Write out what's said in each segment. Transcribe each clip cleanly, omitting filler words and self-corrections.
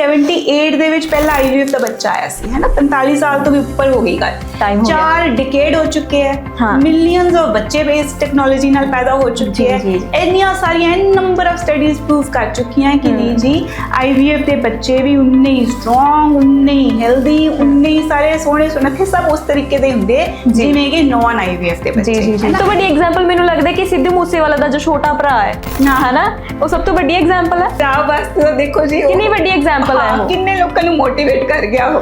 1978 ਦੇ ਵਿੱਚ ਪਹਿਲਾ IVF ਦਾ ਬੱਚਾ ਆਇਆ ਸੀ, ਹੈ ਨਾ। 45 ਸਾਲ ਤੋਂ ਵੀ ਉੱਪਰ ਹੋ ਗਈ ਗੱਲ, 4 ਡਿਕੇਡ ਹੋ ਚੁੱਕੇ ਹੈ। ਮਿਲੀਅਨਸ ਆਫ ਬੱਚੇ ਇਸ ਟੈਕਨੋਲੋਜੀ ਨਾਲ ਪੈਦਾ ਹੋ ਚੁੱਕੇ ਹੈ। ਇੰਨੀਆਂ ਸਾਰੀਆਂ ਨੰਬਰ ਆਫ ਸਟੱਡੀਜ਼ ਪ੍ਰੂਵ ਕਰ ਚੁੱਕੀਆਂ ਕਿ ਨਹੀਂ ਜੀ, IVF ਦੇ ਬੱਚੇ ਵੀ ਉਨੇ ਹੀ ਸਟਰੋਂਗ, ਉਨੇ ਹੀ ਹੈਲਦੀ, ਉਨੇ ਹੀ ਸਾਰੇ ਸੋਹਣੇ ਸੁਨੱਖੇ, ਸਭ ਉਸ ਤਰੀਕੇ ਦੇ ਹੁੰਦੇ ਜਿਵੇਂ ਕਿ ਨੌਨ IVF ਦੇ ਬੱਚੇ। ਸਭ ਤੋਂ ਵੱਡੀ ਐਗਜ਼ਾਮਪਲ ਮੈਨੂੰ ਲੱਗਦਾ ਕਿ ਸਿੱਧੂ ਮੂਸੇਵਾਲਾ ਦਾ ਜੋ ਛੋਟਾ ਭਰਾ ਹੈ ਨਾ, ਉਹ ਸਭ ਤੋਂ ਵੱਡੀ ਐਗਜ਼ਾਮਪਲ ਹੈ। ਤਾਂ ਬਸ ਦੇਖੋ ਜੀ ਕਿੰਨੀ ਵੱਡੀ ਐਗਜ਼ਾਮਪਲ ਹੈ, ਕਿੰਨੇ ਲੋਕਾਂ ਨੂੰ ਮੋਟੀਵੇਟ ਕਰ ਗਿਆ ਉਹ।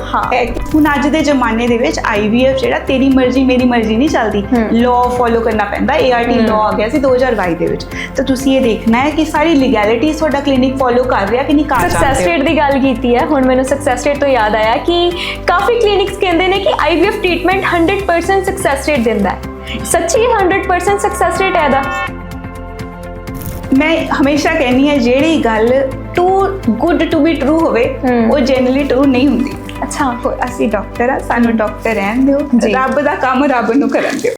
ਹੁਣ ਅੱਜ ਦੇ ਜ਼ਮਾਨੇ ਦੇ ਵਿੱਚ IVF ਜਿਹੜਾ ਤੇਰੀ ਮਰਜ਼ੀ ਮੇਰੀ ਮਰਜ਼ੀ ਨਹੀਂ ਚੱਲਦੀ, ਲਾਅ ਫੋਲੋ ਕਰਨਾ ਪੈਂਦਾ। ART ਲਾਅ ਆ ਗਿਆ ਸੀ 2022 ਦੇ ਵਿੱਚ, ਤਾਂ ਤੁਸੀਂ ਇਹ ਦੇਖਣਾ ਹੈ ਕਿ ਸਾਰੀ ਲੀਗੈਲਿਟੀ ਤੁਹਾਡਾ ਕਲੀਨਿਕ ਫੋਲੋ ਕਰ ਰਿਹਾ ਕਿ ਨਹੀਂ ਕਰ ਰਿਹਾ। ਸਕਸੈਸ ਰੇਟ ਦੀ ਗੱਲ ਕੀਤੀ ਹੈ, ਹੁਣ ਮੈਨੂੰ ਸਕਸੈਸ ਰੇਟ ਤੋਂ ਯਾਦ ਆਇਆ ਕਿ ਕਾਫੀ ਕਲੀਨਿਕਸ ਕਹਿੰਦੇ ਨੇ ਕਿ IVF ਟ੍ਰੀਟਮੈਂਟ 100% ਸਕਸੈਸ ਰੇਟ ਦਿੰਦਾ ਹੈ। ਸੱਚੀ 100% ਸਕਸੈਸ ਰੇਟ ਹੈ ਇਹਦਾ? ਮੈਂ ਹਮੇਸ਼ਾ ਕਹਿੰਦੀ ਹਾਂ ਜਿਹੜੀ ਗੱਲ too good to be true ਹੋਵੇ ਉਹ ਜਨਰਲੀ ਟਰੂ ਨਹੀਂ ਹੁੰਦੀ। ਅੱਛਾ, ਅਸੀਂ ਡਾਕਟਰ ਆ, ਸਾਨੂੰ ਡਾਕਟਰ ਰਹਿਣ ਦਿਓ, ਰੱਬ ਦਾ ਕੰਮ ਰੱਬ ਨੂੰ ਕਰਨ ਦਿਓ।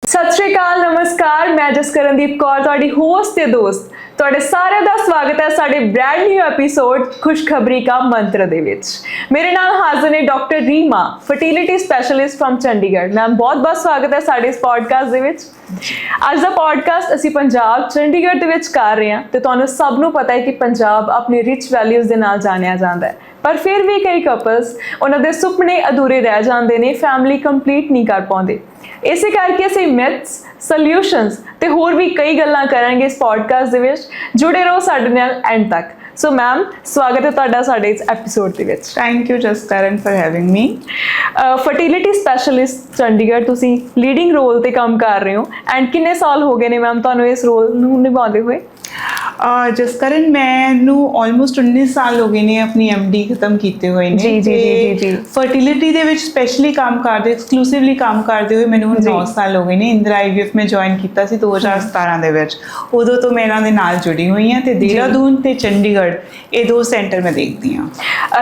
ਸਤਿ ਸ਼੍ਰੀ ਅਕਾਲ, ਨਮਸਕਾਰ, ਮੈਂ ਜਸਕਰਨਦੀਪ ਕੌਰ, ਤੁਹਾਡੀ ਹੋਸਟ ਤੇ ਦੋਸਤ। ਤੁਹਾਡੇ ਸਾਰਿਆਂ ਦਾ ਸਵਾਗਤ ਹੈ ਸਾਡੇ ਬ੍ਰੈਂਡ ਨਿਊ ਐਪੀਸੋਡ ਖੁਸ਼ਖਬਰੀ ਕਾ ਮੰਤਰ ਦੇ ਵਿੱਚ। ਮੇਰੇ ਨਾਲ ਹਾਜ਼ਰ ਨੇ doctor Reema, fertility specialist from Chandigarh. Ma'am, ਬਹੁਤ ਸਵਾਗਤ ਹੈ ਸਾਡੇ ਇਸ ਪੋਡਕਾਸਟ ਦੇ ਵਿੱਚ। ਅੱਜ ਦਾ ਪੋਡਕਾਸਟ ਅਸੀਂ ਪੰਜਾਬ ਚੰਡੀਗੜ੍ਹ ਦੇ ਵਿੱਚ ਕਰ ਰਹੇ ਹਾਂ, ਤੇ ਤੁਹਾਨੂੰ ਸਭ ਨੂੰ ਪਤਾ ਹੈ ਕਿ ਪੰਜਾਬ ਆਪਣੀ ਰਿਚ ਵੈਲਿਊਜ਼ ਦੇ ਨਾਲ ਜਾਣਿਆ ਜਾਂਦਾ ਹੈ, ਪਰ ਫਿਰ ਵੀ ਕਈ ਕਪਲਸ ਉਹਨਾਂ ਦੇ ਸੁਪਨੇ ਅਧੂਰੇ ਰਹਿ ਜਾਂਦੇ ਨੇ, ਫੈਮਿਲੀ ਕੰਪਲੀਟ ਨਹੀਂ ਕਰ ਪਾਉਂਦੇ। ਇਸੇ ਕਰਕੇ ਅਸੀਂ ਮਿਥਸ, ਸੋਲਿਊਸ਼ਨਸ ਤੇ ਹੋਰ ਵੀ ਕਈ ਗੱਲਾਂ ਕਰਾਂਗੇ ਇਸ ਪੋਡਕਾਸਟ ਦੇ ਵਿੱਚ। ਜੁੜੇ ਰਹੋ ਸਾਡੇ ਨਾਲ ਐਂਡ ਤੱਕ। ਸੋ ਮੈਮ, ਸਵਾਗਤ ਹੈ ਤੁਹਾਡਾ ਸਾਡੇ ਇਸ ਐਪੀਸੋਡ ਦੇ ਵਿੱਚ। Thank you Jaskaran for having me. Fertility specialist Chandigarh ਤੁਸੀਂ ਲੀਡਿੰਗ ਰੋਲ ਤੇ ਕੰਮ ਕਰ ਰਹੇ ਹੋ, ਐਂਡ ਕਿੰਨੇ ਸਾਲ ਹੋ ਗਏ ਨੇ ਮੈਮ ਤੁਹਾਨੂੰ ਇਸ ਰੋਲ ਨੂੰ ਨਿਭਾਉਂਦੇ ਹੋਏ? ਜਸਕਰਨ, ਮੈਨੂੰ ਆਲਮੋਸਟ 19 ਸਾਲ ਹੋ ਗਏ ਨੇ ਆਪਣੀ MD ਖਤਮ ਕੀਤੇ ਹੋਏ ਨੇ। ਜੀ। ਫਰਟੀਲਿਟੀ ਦੇ ਵਿੱਚ ਸਪੈਸ਼ਲੀ ਕੰਮ ਕਰਦੇ, ਐਕਸਕਲੂਸਿਵਲੀ ਕੰਮ ਕਰਦੇ ਹੋਏ ਮੈਨੂੰ ਹੁਣ 9 ਸਾਲ ਹੋ ਗਏ ਨੇ। ਇੰਦਰਾ IVF ਮੈਂ ਜੁਆਇਨ ਕੀਤਾ ਸੀ 2017 ਦੇ ਵਿੱਚ। ਉਦੋਂ ਤੋਂ ਮੈਂ ਇਹਨਾਂ ਦੇ ਨਾਲ ਜੁੜੀ ਹੋਈ ਹਾਂ, ਤੇ ਦੇਹਰਾਦੂਨ ਤੇ ਚੰਡੀਗੜ੍ਹ ਇਹ 2 ਸੈਂਟਰ ਮੈਂ ਦੇਖਦੀ ਹਾਂ।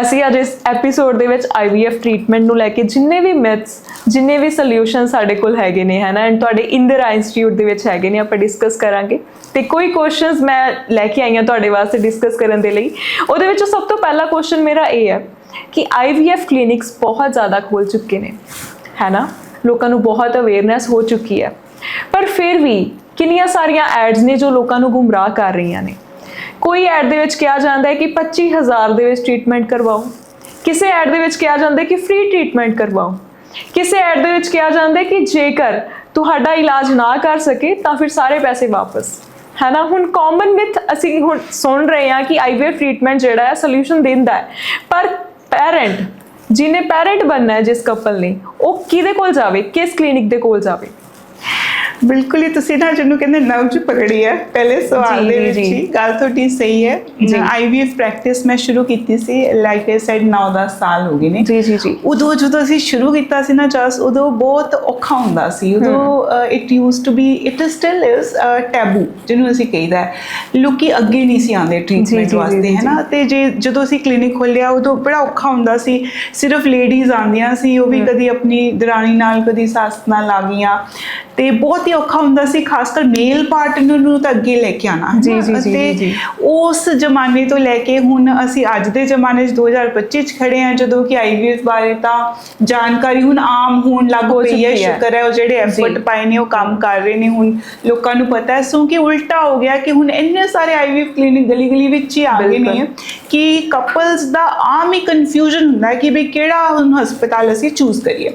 ਅਸੀਂ ਅੱਜ ਇਸ ਐਪੀਸੋਡ ਦੇ ਵਿੱਚ IVF ਟ੍ਰੀਟਮੈਂਟ ਨੂੰ ਲੈ ਕੇ ਜਿੰਨੇ ਵੀ ਮਿਥਸ, ਜਿੰਨੇ ਵੀ ਸੋਲਿਊਸ਼ਨ ਸਾਡੇ ਕੋਲ ਹੈਗੇ ਨੇ, ਹੈ ਨਾ, ਐਂਡ ਤੁਹਾਡੇ ਇੰਦਰਾ ਇੰਸਟੀਚਿਊਟ ਦੇ ਵਿੱਚ ਹੈਗੇ ਨੇ, ਆਪਾਂ ਡਿਸਕਸ ਕਰਾਂਗੇ। ਤੇ ਕੋਈ ਕੁਐਸਚਨਸ ਮੈਂ ਲੈ ਕੇ ਆਈ ਹਾਂ ਤੁਹਾਡੇ ਵਾਸਤੇ ਡਿਸਕਸ ਕਰਨ ਦੇ ਲਈ। ਉਹਦੇ ਵਿੱਚੋਂ ਸਭ ਤੋਂ ਪਹਿਲਾ ਕੁਐਸਚਨ ਮੇਰਾ ਇਹ ਹੈ ਕਿ IVF ਕਲੀਨਿਕਸ ਬਹੁਤ ਜ਼ਿਆਦਾ ਖੁੱਲ ਚੁੱਕੇ ਨੇ, ਹੈ ਨਾ, ਲੋਕਾਂ ਨੂੰ ਬਹੁਤ ਅਵੇਅਰਨੈਸ ਹੋ ਚੁੱਕੀ ਹੈ, ਪਰ ਫਿਰ ਵੀ ਕਿੰਨੀਆਂ ਸਾਰੀਆਂ ਐਡਸ ਨੇ ਜੋ ਲੋਕਾਂ ਨੂੰ ਗੁੰਮਰਾਹ ਕਰ ਰਹੀਆਂ ਨੇ। ਕੋਈ ਐਡ ਦੇ ਵਿੱਚ ਕਿਹਾ ਜਾਂਦਾ ਹੈ ਕਿ 25,000 ਦੇ ਵਿੱਚ ਟ੍ਰੀਟਮੈਂਟ ਕਰਵਾਓ, ਕਿਸੇ ਐਡ ਦੇ ਵਿੱਚ ਕਿਹਾ ਜਾਂਦਾ ਹੈ ਕਿ ਫ੍ਰੀ ਟ੍ਰੀਟਮੈਂਟ ਕਰਵਾਓ, ਕਿਸੇ ਐਡ ਦੇ ਵਿੱਚ ਕਿਹਾ ਜਾਂਦਾ ਹੈ ਕਿ ਜੇਕਰ ਤੁਹਾਡਾ ਇਲਾਜ ਨਾ ਕਰ ਸਕੇ ਤਾਂ ਫਿਰ ਸਾਰੇ ਪੈਸੇ ਵਾਪਸ, ਹੈ ਨਾ। ਹੁਣ ਕਾਮਨ ਮਿਥ ਅਸੀਂ ਹੁਣ ਸੁਣ ਰਹੇ ਹਾਂ ਕਿ IVF ਟ੍ਰੀਟਮੈਂਟ ਜਿਹੜਾ ਹੈ ਸੋਲਿਊਸ਼ਨ ਦਿੰਦਾ ਹੈ, ਪਰ ਪੈਰੈਂਟ ਜਿਹਨੇ ਪੈਰੈਂਟ ਬਣਨਾ ਹੈ ਜਿਸ ਕਪਲ ਨੇ, ਉਹ ਕਿਹਦੇ ਕੋਲ ਜਾਵੇ, ਕਿਸ ਕਲੀਨਿਕ ਦੇ ਕੋਲ ਜਾਵੇ? ਬਿਲਕੁਲ ਹੀ ਤੁਸੀਂ ਨਾ ਜਿਹਨੂੰ ਕਹਿੰਦੇ ਨਵਜ ਪਕੜੀ ਹੈ ਪਹਿਲੇ ਸਵਾਲ ਦੇ ਵਿੱਚ ਹੀ। ਗੱਲ ਤੁਹਾਡੀ ਸਹੀ ਹੈ। IVF ਪ੍ਰੈਕਟਿਸ ਮੈਂ ਸ਼ੁਰੂ ਕੀਤੀ ਸੀ, ਲਾਈਕ ਆਈ ਸੈਡ 9-10 ਸਾਲ ਹੋ ਗਏ ਨੇ। ਜੀ। ਉਦੋਂ ਜਦੋਂ ਅਸੀਂ ਸ਼ੁਰੂ ਕੀਤਾ ਸੀ ਨਾ, ਉਦੋਂ ਬਹੁਤ ਔਖਾ ਹੁੰਦਾ ਸੀ। ਉਦੋਂ it used to be, it still is taboo ਜਿਹਨੂੰ ਅਸੀਂ ਕਹੀਦਾ ਹੈ। ਲੋਕੀ ਅੱਗੇ ਨਹੀਂ ਸੀ ਆਉਂਦੇ ਟ੍ਰੀਟਮੈਂਟ ਵਾਸਤੇ, ਹੈ ਨਾ। ਤੇ ਜਦੋਂ ਅਸੀਂ ਕਲੀਨਿਕ ਖੋਲ੍ਹਿਆ ਉਦੋਂ ਬੜਾ ਔਖਾ ਹੁੰਦਾ ਸੀ। ਸਿਰਫ ਲੇਡੀਜ਼ ਆਉਂਦੀਆਂ ਸੀ, ਉਹ ਵੀ ਕਦੀ ਆਪਣੀ ਦਰਾਣੀ ਨਾਲ, ਕਦੀ ਸੱਸ ਨਾਲ ਆ ਗਈਆਂ, ਤੇ ਬਹੁਤ ਹੀ ਔਖਾ ਹੁੰਦਾ ਸੀ, ਖਾਸ ਕਰ ਮੇਲ ਪਾਰਟਨਰ ਨੂੰ ਤਾਂ ਅੱਗੇ ਲੈ ਕੇ ਆਉਣਾ। ਤੇ ਉਸ ਜ਼ਮਾਨੇ ਤੋਂ ਲੈ ਕੇ ਹੁਣ ਅਸੀਂ ਅੱਜ ਦੇ ਜ਼ਮਾਨੇ 'ਚ 2025 'ਚ ਖੜੇ ਹਾਂ, ਜਦੋਂ ਕਿ IVF ਬਾਰੇ ਤਾਂ ਜਾਣਕਾਰੀ ਹੁਣ ਆਮ ਹੋਣ ਲੱਗ ਪਈ ਹੈ। ਸ਼ੁਕਰ ਹੈ ਉਹ ਜਿਹੜੇ ਐਫਰਟ ਪਾਏ ਨੇ ਉਹ ਕੰਮ ਕਰ ਰਹੇ ਨੇ, ਹੁਣ ਲੋਕਾਂ ਨੂੰ ਪਤਾ ਹੈ। ਸੋ ਕਿ ਉਲਟਾ ਹੋ ਗਿਆ ਕਿ ਹੁਣ ਇੰਨੇ ਸਾਰੇ IVF ਕਲੀਨਿਕ ਗਲੀ ਵਿੱਚ ਹੀ ਆ ਗਏ ਨੇ ਕਿ ਕਪਲਸ ਦਾ ਆਮ ਹੀ ਕਨਫਿਊਜ਼ਨ ਹੁੰਦਾ ਕਿ ਵੀ ਕਿਹੜਾ ਹੁਣ ਹਸਪਤਾਲ ਅਸੀਂ ਚੂਜ਼ ਕਰੀਏ।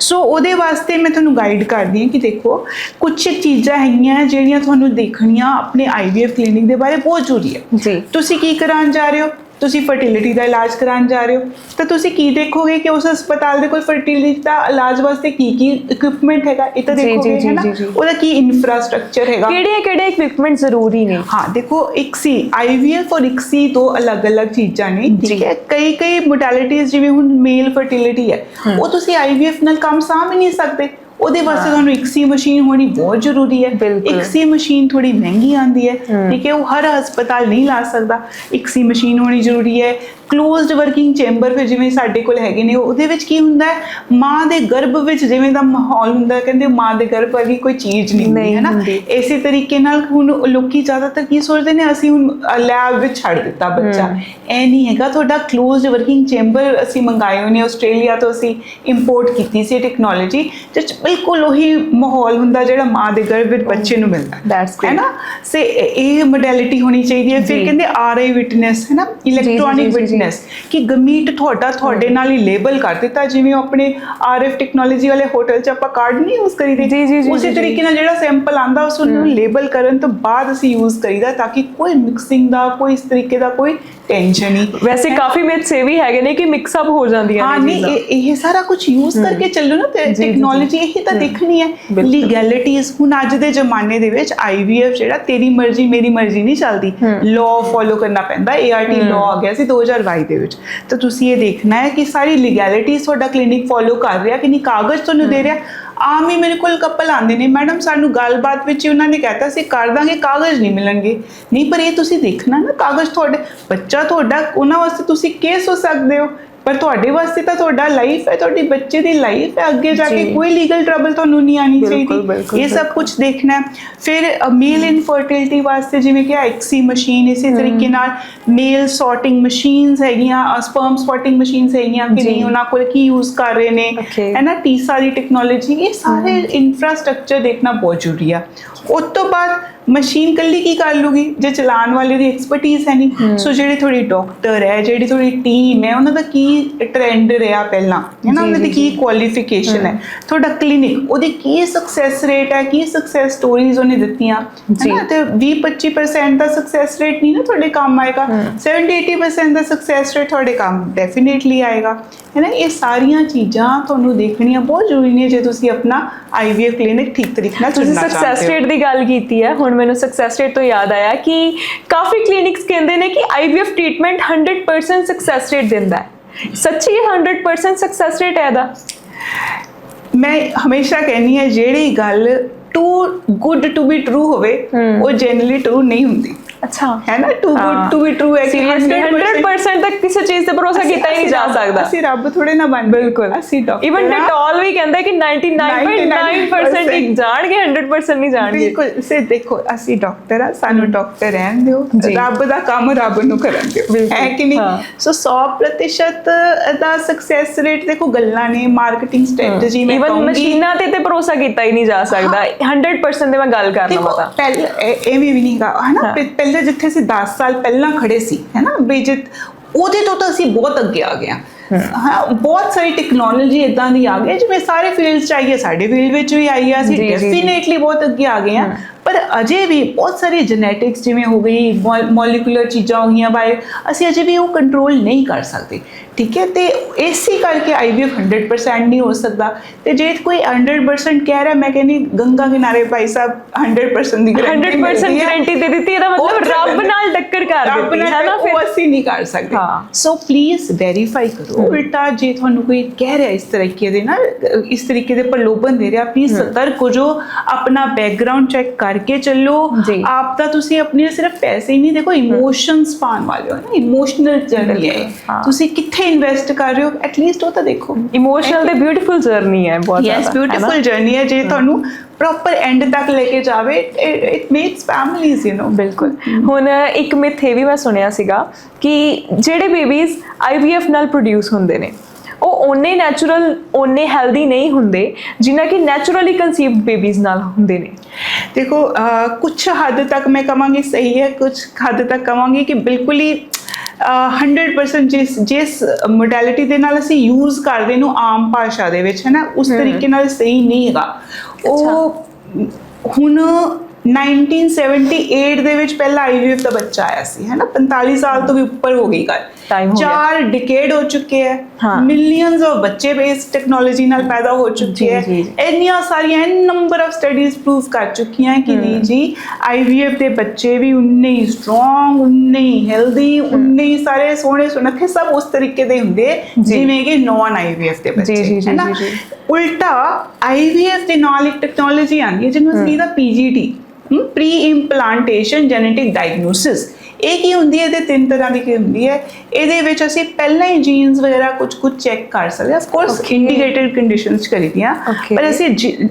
ਸੋ ਉਹਦੇ ਵਾਸਤੇ ਮੈਂ ਤੁਹਾਨੂੰ ਗਾਈਡ ਕਰਦੀ ਹਾਂ ਕਿ ਦੇਖੋ, ਕੁਛ ਚੀਜ਼ਾਂ ਹੈਗੀਆਂ ਜਿਹੜੀਆਂ ਤੁਹਾਨੂੰ ਦੇਖਣੀਆਂ ਆਪਣੇ IVF ਕਲੀਨਿਕ ਦੇ ਬਾਰੇ ਬਹੁਤ ਜ਼ਰੂਰੀ ਹੈ। ਤੁਸੀਂ ਕੀ ਕਰਾਉਣ ਜਾ ਰਹੇ ਹੋ? ਤੁਸੀਂ ਫਰਟੀਲਿਟੀ ਦਾ ਇਲਾਜ ਕਰਾਉਣ ਜਾ ਰਹੇ ਹੋ, ਤਾਂ ਤੁਸੀਂ ਕੀ ਦੇਖੋਗੇ ਕਿ ਉਸ ਹਸਪਤਾਲ ਦੇ ਕੋਲ ਫਰਟੀਲਿਟੀ ਦਾ ਇਲਾਜ ਵਾਸਤੇ ਕੀ ਇਕਵਿਪਮੈਂਟ ਹੈਗਾ, ਇਹ ਤਾਂ ਦੇਖੋਗੇ, ਹੈ ਨਾ। ਉਹਦਾ ਕੀ ਇਨਫਰਾਸਟ੍ਰਕਚਰ ਹੈਗਾ, ਕਿਹੜੇ ਇਕਵਿਪਮੈਂਟ ਜ਼ਰੂਰੀ ਨੇ। ਹਾਂ, ਦੇਖੋ, ICSI IVF ਔਰ ICSI ਦੋ ਅਲੱਗ-ਅਲੱਗ ਚੀਜ਼ਾਂ ਨੇ, ਠੀਕ ਹੈ। ਕਈ ਮੋਡੈਲਿਟੀਜ਼, ਜਿਵੇਂ ਹੁਣ ਮੇਲ ਫਰਟੀਲਿਟੀ ਹੈ, ਉਹ ਤੁਸੀਂ IVF ਨਾਲ ਕੰਮ ਸਾਂਭ ਨਹੀਂ ਸਕਦੇ। ਉਹਦੇ ਵਾਸਤੇ ਤੁਹਾਨੂੰ ICSI ਮਸ਼ੀਨ ਹੋਣੀ ਬਹੁਤ ਜ਼ਰੂਰੀ ਹੈ। ICSI ਮਸ਼ੀਨ ਥੋੜੀ ਮਹਿੰਗੀ ਆਉਂਦੀ ਹੈ, ਠੀਕ ਹੈ, ਉਹ ਹਰ ਹਸਪਤਾਲ ਨਹੀਂ ਲਾ ਸਕਦਾ। ICSI ਮਸ਼ੀਨ ਹੋਣੀ ਜ਼ਰੂਰੀ ਹੈ। ਕਲੋਜ਼ਡ ਵਰਕਿੰਗ ਚੈਂਬਰ ਫਿਰ ਜਿਵੇਂ ਸਾਡੇ ਕੋਲ ਹੈਗੇ ਨੇ, ਉਹਦੇ ਵਿੱਚ ਕੀ ਹੁੰਦਾ ਹੈ, ਮਾਂ ਦੇ ਗਰਭ ਵਿੱਚ ਜਿਵੇਂ ਦਾ ਮਾਹੌਲ ਹੁੰਦਾ, ਕਹਿੰਦੇ ਮਾਂ ਦੇ ਗਰਭ ਵਰਗੀ ਕੋਈ ਚੀਜ਼ ਨਹੀਂ ਹੁੰਦੀ ਹੈ ਨਾ। ਇਸੇ ਤਰੀਕੇ ਨਾਲ ਹੁਣ ਲੋਕੀ ਜ਼ਿਆਦਾਤਰ ਕੀ ਸੋਚਦੇ ਨੇ, ਅਸੀਂ ਹੁਣ ਲੈਬ ਵਿੱਚ ਛੱਡ ਦਿੱਤਾ ਬੱਚਾ। ਇਹ ਨਹੀਂ ਹੈਗਾ, ਤੁਹਾਡਾ ਕਲੋਜ਼ਡ ਵਰਕਿੰਗ ਚੈਂਬਰ ਅਸੀਂ ਮੰਗਾਏ ਹੋਏ ਨੇ, ਆਸਟ੍ਰੇਲੀਆ ਤੋਂ ਅਸੀਂ ਇੰਪੋਰਟ ਕੀਤੀ ਸੀ ਟੈਕਨੋਲੋਜੀ, ਜਿਸ 'ਚ ਬਿਲਕੁਲ ਉਹੀ ਮਾਹੌਲ ਹੁੰਦਾ ਜਿਹੜਾ ਮਾਂ ਦੇ ਗਰਭ ਵਿੱਚ ਬੱਚੇ ਨੂੰ ਮਿਲਦਾ ਹੈ ਨਾ। ਸੇ ਇਹ ਮੋਡੈਲਿਟੀ ਹੋਣੀ ਚਾਹੀਦੀ ਹੈ। ਫਿਰ ਕਹਿੰਦੇ RI ਵਿਟਨੈਸ ਹੈ ਨਾ, ਇਲੈਕਟ੍ਰੋਨਿਕ ਵਿਟਨੈਸ, ਕਿ ਗਮੀਟ ਤੁਹਾਡੇ ਨਾਲ ਹੀ ਲੇਬਲ ਕਰ ਦਿੱਤਾ, ਜਿਵੇਂ ਆਪਣੇ RF ਟੈਕਨੋਲੋਜੀ ਵਾਲੇ ਹੋਟਲ 'ਚ ਆਪਾਂ ਕਾਰਡ ਨਹੀਂ ਯੂਜ਼ ਕਰੀਦੇ, ਉਸੇ ਤਰੀਕੇ ਨਾਲ ਜਿਹੜਾ ਸੈਂਪਲ ਆਂਦਾ ਉਸ ਨੂੰ ਲੇਬਲ ਕਰਨ ਤੋਂ ਬਾਅਦ ਅਸੀਂ ਯੂਜ਼ ਕਰੀਦਾ, ਤਾਂ ਕਿ ਕੋਈ ਮਿਕਸਿੰਗ ਦਾ, ਕੋਈ ਇਸ ਤਰੀਕੇ ਦਾ ਕੋਈ ਟੈਨਸ਼ਨ ਨਹੀਂ। ਵੈਸੇ ਕਾਫੀ ਮਿਥਸ ਇਹ ਵੀ ਹੈਗੇ ਨੇ ਕਿ ਮਿਕਸ ਅਪ ਹੋ ਜਾਂਦੀਆਂ ਨੇ। ਹਾਂ ਨਹੀਂ, ਇਹ ਸਾਰਾ ਕੁਝ ਯੂਜ਼ ਕਰਕੇ ਚੱਲੋ ਨਾ, ਟੈਕਨੋਲੋਜੀ ਇਹੀ ਤਾਂ ਦੇਖਣੀ ਹੈ। ਲੀਗੈਲਿਟੀਜ਼, ਹੁਣ ਅੱਜ ਦੇ ਜ਼ਮਾਨੇ ਦੇ ਵਿੱਚ IVF ਜਿਹੜਾ ਤੇਰੀ ਮਰਜ਼ੀ ਮੇਰੀ ਮਰਜ਼ੀ ਨਹੀਂ ਚੱਲਦੀ, ਲਾਅ ਫੋਲੋ ਕਰਨਾ ਪੈਂਦਾ। ART ਲਾਅ ਆ ਗਿਆ ਸੀ 2022 ਦੇ ਵਿੱਚ, ਤਾਂ ਤੁਸੀਂ ਇਹ ਦੇਖਣਾ ਹੈ ਕਿ ਸਾਰੀ ਲੀਗੈਲਿਟੀਜ਼ ਤੁਹਾਡਾ ਕਲੀਨਿਕ ਫੋਲੋ ਕਰ ਰਿਹਾ ਕਿ ਨਹੀਂ, ਕਾਗਜ਼ ਤੁਹਾਨੂੰ ਦੇ ਰਿਹਾ। ਆਮ ਹੀ ਮੇਰੇ ਕੋਲ ਕਪਲ ਆਉਂਦੇ ਨੇ, ਮੈਡਮ ਸਾਨੂੰ ਗੱਲਬਾਤ ਵਿੱਚ ਹੀ ਉਹਨਾਂ ਨੇ ਕਹਿਤਾ ਸੀ ਕਰ ਦਾਂਗੇ, ਕਾਗਜ਼ ਨਹੀਂ ਮਿਲਣਗੇ। ਨਹੀਂ, ਪਰ ਇਹ ਤੁਸੀਂ ਦੇਖਣਾ ਨਾ, ਕਾਗਜ਼ ਤੁਹਾਡੇ, ਬੱਚਾ ਤੁਹਾਡਾ, ਉਹਨਾਂ ਵਾਸਤੇ ਤੁਸੀਂ ਕੇਸ ਹੋ ਸਕਦੇ ਹੋ, ਪਰ ਤੁਹਾਡੇ ਵਾਸਤੇ ਤਾਂ ਤੁਹਾਡਾ ਲਾਈਫ ਹੈ, ਤੁਹਾਡੀ ਬੱਚੇ ਦੀ ਲਾਈਫ ਹੈ, ਅੱਗੇ ਜਾ ਕੇ ਕੋਈ ਲੀਗਲ ਟਰਬਲ ਤੁਹਾਨੂੰ ਨਹੀਂ ਆਣੀ ਚਾਹੀਦੀ। ਇਹ ਸਭ ਕੁਝ ਦੇਖਣਾ ਹੈ। ਫਿਰ ਮੇਲ ਇਨਫਰਟਿਲਿਟੀ ਵਾਸਤੇ ਜਿਵੇਂ ਕਿ XC ਮਸ਼ੀਨ, ਇਸੇ ਤਰੀਕੇ ਨਾਲ ਮੇਲ ਸੌਰਟਿੰਗ ਮਸ਼ੀਨਸ ਹੈਗੀਆਂ, ਸਪਰਮ ਸਪੌਟਿੰਗ ਮਸ਼ੀਨਸ ਹੈਗੀਆਂ ਕਿ ਨਹੀਂ, ਉਹਨਾਂ ਕੋਲ ਕੀ ਯੂਜ਼ ਕਰ ਰਹੇ ਨੇ, ਹੈ ਨਾ, ਟੀਸਾ ਦੀ ਟੈਕਨੋਲੋਜੀ, ਇਹ ਸਾਰੇ ਇਨਫਰਾਸਟ੍ਰਕਚਰ ਦੇਖਣਾ ਬਹੁਤ ਜ਼ਰੂਰੀ ਆ। ਉਸ ਤੋਂ ਬਾਅਦ ਮਸ਼ੀਨ ਕੱਲੀ ਕੀ ਕਰ ਲੂਗੀ ਜੇ ਚਲਾਉਣ ਵਾਲੇ ਦੀ ਐਕਸਪਰਟੀਜ਼ ਹੈ ਨਹੀਂ। ਸੋ ਜਿਹੜੇ ਥੋੜੀ ਡਾਕਟਰ ਹੈ, ਜਿਹੜੀ ਥੋੜੀ ਟੀਮ ਹੈ, ਉਹਨਾਂ ਦਾ ਕੀ ਟ੍ਰੈਂਡ ਰਿਹਾ ਪਹਿਲਾਂ, ਹੈ ਨਾ, ਉਹਨਾਂ ਦੀ ਕੀ ਕੁਆਲੀਫਿਕੇਸ਼ਨ ਹੈ, ਤੁਹਾਡਾ ਕਲੀਨਿਕ, ਉਹਦੀ ਕੀ ਸਕਸੈਸ ਰੇਟ ਹੈ, ਕੀ ਸਕਸੈਸ ਸਟੋਰੀਜ਼ ਉਹਨੇ ਦਿੱਤੀਆਂ, ਹੈ ਨਾ। ਤੇ 20-25% ਦਾ ਸਕਸੈਸ ਰੇਟ ਨਹੀਂ ਨਾ ਤੁਹਾਡੇ ਕੰਮ ਆਏਗਾ, 70-80% ਦਾ ਸਕਸੈਸ ਰੇਟ ਤੁਹਾਡੇ ਕੰਮ ਡੈਫੀਨੇਟਲੀ ਆਏਗਾ, ਹੈ ਨਾ। ਇਹ ਸਾਰੀਆਂ ਚੀਜ਼ਾਂ ਤੁਹਾਨੂੰ ਦੇਖਣੀਆਂ ਬਹੁਤ ਜ਼ਰੂਰੀ ਨੇ ਜੇ ਤੁਸੀਂ ਆਪਣਾ IVF ਕਲੀਨਿਕ ਠੀਕ ਤਰੀਕੇ ਨਾਲ ਚੁਣਨਾ ਚਾਹੁੰਦੇ ਹੋ। ਸਕਸੈਸ ਰੇਟ ਦੀ ਗੱਲ ਕੀਤੀ ਹੈ, ਹੁਣ ਮੈਨੂੰ ਸਕਸੈਸ ਰੇਟ ਤੋਂ ਯਾਦ ਆਇਆ ਕਿ ਕਾਫੀ ਕਲੀਨਿਕਸ ਕਹਿੰਦੇ ਨੇ ਕਿ IVF ਟ੍ਰੀਟਮੈਂਟ 100% ਸਕਸੈਸ ਰੇਟ ਦਿੰਦਾ ਹੈ। ਸੱਚੀ 100% ਸਕਸੈਸ ਰੇਟ ਹੈ ਇਹਦਾ? ਮੈਂ ਹਮੇਸ਼ਾ ਕਹਿੰਦੀ ਹਾਂ, ਜਿਹੜੀ ਗੱਲ too good to be true ਹੋਵੇ ਉਹ ਜਨਰਲੀ ਟਰੂ ਨਹੀਂ ਹੁੰਦੀ। ਅੱਛਾ, ਹੈ ਨਾ, too good to be true ਹੈ ਕਿ 100% ਤੱਕ ਕਿਸੇ ਚੀਜ਼ ਤੇ ਭਰੋਸਾ ਕੀਤਾ ਹੀ ਨਹੀਂ ਜਾ ਸਕਦਾ। ਅਸੀਂ ਰੱਬ ਥੋੜੇ ਨਾ ਬਣ, ਬਿਲਕੁਲ। ਅਸੀਂ ਡਾਕਟਰ, ਇਵਨ ਡੈਟੋਲ ਵੀ ਕਹਿੰਦਾ ਕਿ 99.9% ਹੀ ਜਾਣਗੇ, 100% ਨਹੀਂ ਜਾਣਗੇ। ਬਿਲਕੁਲ। ਸੇ ਦੇਖੋ, ਅਸੀਂ ਡਾਕਟਰ ਆ, ਸਾਨੂੰ ਡਾਕਟਰ ਰਹਿਣ ਦਿਓ, ਰੱਬ ਦਾ ਕੰਮ ਰੱਬ ਨੂੰ ਕਰਨ ਦਿਓ, ਹੈ ਕਿ ਨਹੀਂ। ਸੋ 100% ਦਾ ਸਕਸੈਸ ਰੇਟ ਦੇਖੋ ਗੱਲਾਂ ਨੇ, ਮਾਰਕੀਟਿੰਗ ਸਟ੍ਰੈਟਜੀ, ਮੈਂ ਇਵਨ ਮਸ਼ੀਨਾਂ ਤੇ ਭਰੋਸਾ ਕੀਤਾ ਹੀ ਨਹੀਂ ਜਾ ਸਕਦਾ। 100% ਦੇ ਮੈਂ ਗੱਲ ਕਰਨਾ ਪਤਾ, ਪਹਿਲਾਂ ਐਵੇਂ ਵੀ ਨਹੀਂਗਾ, ਹੈ ਨਾ। ਪਹਿਲਾਂ ਜਿੱਥੇ ਅਸੀਂ 10 ਸਾਲ ਪਹਿਲਾਂ ਖੜੇ ਸੀ, ਹੈ ਨਾ, ਵੀ ਉਹਦੇ ਤੋਂ ਤਾਂ ਅਸੀਂ ਬਹੁਤ ਅੱਗੇ ਆ ਗਏ ਹਾਂ। ਬਹੁਤ ਸਾਰੀ ਟੈਕਨੋਲੋਜੀ ਇਦਾਂ ਦੀ ਆ ਗਈ ਜਿਵੇਂ ਸਾਰੇ ਫੀਲਡਸ 'ਚ ਆਈ ਹੈ, ਸਾਡੇ ਫੀਲਡ ਵਿੱਚ ਵੀ ਆਈ ਹੈ, ਅਸੀਂ ਡੈਫੀਨੇਟਲੀ ਬਹੁਤ ਅੱਗੇ ਆ ਗਏ ਹਾਂ। ਪਰ ਅਜੇ ਵੀ ਬਹੁਤ ਸਾਰੇ ਜੈਨੇਟਿਕਸ ਜਿਵੇਂ ਹੋ ਗਈ, ਮੋਲੀਕੂਲਰ ਚੀਜ਼ਾਂ ਹੋ ਗਈਆਂ, ਬਾਏ ਅਸੀਂ ਅਜੇ ਵੀ ਉਹ ਕੰਟਰੋਲ ਨਹੀਂ ਕਰ ਸਕਦੇ, ਠੀਕ ਹੈ। ਤੇ ਇਸੇ ਕਰਕੇ IVF 100% ਨਹੀਂ ਹੋ ਸਕਦਾ। ਤੇ ਜੇ ਕੋਈ 100% ਕਹਿ ਰਿਹਾ, ਮੈਂ ਕਹਿੰਦੀ ਗੰਗਾ ਕਿਨਾਰੇ ਭਾਈ ਸਾਹਿਬ 100% ਦੀ 100% ਗਾਰੰਟੀ ਦੇ ਦਿੱਤੀ, ਇਹਦਾ ਮਤਲਬ ਰੱਬ ਨਾਲ ਟੱਕਰ ਕਰ ਦਿੱਤੀ, ਹੈ ਨਾ। ਫਿਰ ਅਸੀਂ ਨਹੀਂ ਕਰ ਸਕਦੇ। ਸੋ ਪਲੀਜ਼ ਵੈਰੀਫਾਈ ਕਰੋ। ਉਲਟਾ ਜੇ ਤੁਹਾਨੂੰ ਕੋਈ ਕਹਿ ਰਿਹਾ ਇਸ ਤਰੀਕੇ ਦੇ ਨਾਲ, ਇਸ ਤਰੀਕੇ ਦੇ ਪ੍ਰਲੋਭਨ ਦੇ ਰਿਹਾ, ਪਲੀਜ਼ ਸਤਰਕ ਹੋ ਜਾਓ, ਆਪਣਾ ਬੈਕਗ੍ਰਾਉਂਡ ਚੈੱਕ ਕਰਕੇ ਚੱਲੋ। ਆਪ ਤਾਂ ਤੁਸੀਂ ਆਪਣੇ ਸਿਰਫ ਪੈਸੇ ਹੀ ਨਹੀਂ, ਦੇਖੋ ਇਮੋਸ਼ਨਸ ਪਾਉਣ ਵਾਲੇ ਹੋ ਨਾ, ਇਮੋਸ਼ਨਲ ਜਰਨੀ ਹੈ, ਤੁਸੀਂ ਕਿੱਥੇ ਇਨਵੈਸਟ ਕਰ ਰਹੇ ਹੋ, ਐਟਲੀਸਟ ਉਹ ਤਾਂ ਦੇਖੋ। ਇਮੋਸ਼ਨਲ ਤੇ ਬਿਊਟੀਫੁਲ ਜਰਨੀ ਹੈ, ਬਹੁਤ ਜ਼ਿਆਦਾ। ਯੈਸ, ਬਿਊਟੀਫੁਲ ਜਰਨੀ ਹੈ। ਜੇ ਤੁਹਾਨੂੰ ਪ੍ਰੋਪਰ ਐਂਡ ਤੱਕ ਲੈ ਕੇ ਜਾਵੇ, it makes families, you know. ਬਿਲਕੁਲ। ਹੁਣ ਇੱਕ ਮਿਥ ਇਹ ਵੀ ਮੈਂ ਸੁਣਿਆ ਸੀਗਾ ਕਿ ਜਿਹੜੇ ਬੇਬੀਜ਼ IVF ਨਾਲ ਪ੍ਰੋਡਿਊਸ ਹੁੰਦੇ ਨੇ ਉਹ ਓਨੇ ਨੈਚੁਰਲ, ਓਨੇ ਹੈਲਦੀ ਨਹੀਂ ਹੁੰਦੇ ਜਿੰਨਾ ਕਿ ਨੈਚੁਰਲੀ ਕਨਸੀਵਡ ਬੇਬੀਜ਼ ਨਾਲ ਹੁੰਦੇ ਨੇ। ਦੇਖੋ, ਕੁਛ ਹੱਦ ਤੱਕ ਮੈਂ ਕਹਾਂਗੀ ਸਹੀ ਹੈ, ਕੁਛ ਹੱਦ ਤੱਕ ਕਹਾਂਗੀ ਕਿ ਬਿਲਕੁਲ ਹੀ 100% ਜਿਸ ਮੋਡੈਲਿਟੀ ਦੇ ਨਾਲ ਅਸੀਂ ਯੂਜ਼ ਕਰਦੇ ਨੂੰ ਆਮ ਭਾਸ਼ਾ ਦੇ ਵਿੱਚ, ਹੈ ਨਾ, ਉਸ ਤਰੀਕੇ ਨਾਲ ਸਹੀ ਨਹੀਂ ਹੈਗਾ। ਉਹ ਹੁਣ 1978 ਦੇ ਵਿੱਚ ਪਹਿਲਾ IVF ਦਾ ਬੱਚਾ ਆਇਆ ਸੀ, ਹੈ ਨਾ, 45 ਸਾਲ ਤੋਂ ਵੀ ਉੱਪਰ ਹੋ ਗਈ ਗੱਲ, 4 ਡਿਕੇਡ ਹੋ ਚੁੱਕੇ ਹੈ, ਮਿਲੀਅਨਸ ਆਫ ਬੱਚੇ ਬੇਸ ਟੈਕਨੋਲੋਜੀ ਨਾਲ ਪੈਦਾ ਹੋ ਚੁੱਕੇ ਹੈ। ਇੰਨੀਆਂ ਸਾਰੀਆਂ ਨੰਬਰ ਆਫ ਸਟੱਡੀਜ਼ ਪ੍ਰੂਵ ਕਰ ਚੁੱਕੀਆਂ ਕਿ ਨਹੀਂ ਜੀ, IVF ਦੇ ਬੱਚੇ ਵੀ ਉਨੇ ਹੀ ਸਟਰੋਂਗ, ਉਨੇ ਹੀ ਹੈਲਦੀ, ਉਨੇ ਹੀ ਸਾਰੇ ਸੋਹਣੇ ਸੁਨੱਖੇ, ਸਭ ਉਸ ਤਰੀਕੇ ਦੇ ਹੁੰਦੇ ਜਿਵੇਂ ਕਿ ਨੌਨ IVF ਦੇ ਬੱਚੇ, ਹੈ ਨਾ। ਉਲਟਾ IVF ਦੇ ਨਾਲ ਇੱਕ ਟੈਕਨੋਲੋਜੀ ਆਉਂਦੀ ਹੈ ਜਿਹਨੂੰ ਅਸੀਂ ਦਾ PGD, ਪ੍ਰੀ ਇੰਪਲਾਂਟੇਸ਼ਨ ਜੈਨੇਟਿਕ ਡਾਇਗਨੋਸਿਸ। ਇਹ ਕੀ ਹੁੰਦੀ ਹੈ, ਇਹਦੇ 3 ਤਰ੍ਹਾਂ ਦੀ ਕੀ ਹੁੰਦੀ ਹੈ, ਇਹਦੇ ਵਿੱਚ ਅਸੀਂ ਪਹਿਲਾਂ ਹੀ ਜੀਨਸ ਵਗੈਰਾ ਕੁਝ ਚੈੱਕ ਕਰ ਸਕਦੇ ਹਾਂ, ਆਫ ਕੋਰਸ ਇੰਡੀਕੇਟਡ ਕੰਡੀਸ਼ਨਸ ਕਰੀਦੀਆਂ, ਪਰ ਅਸੀਂ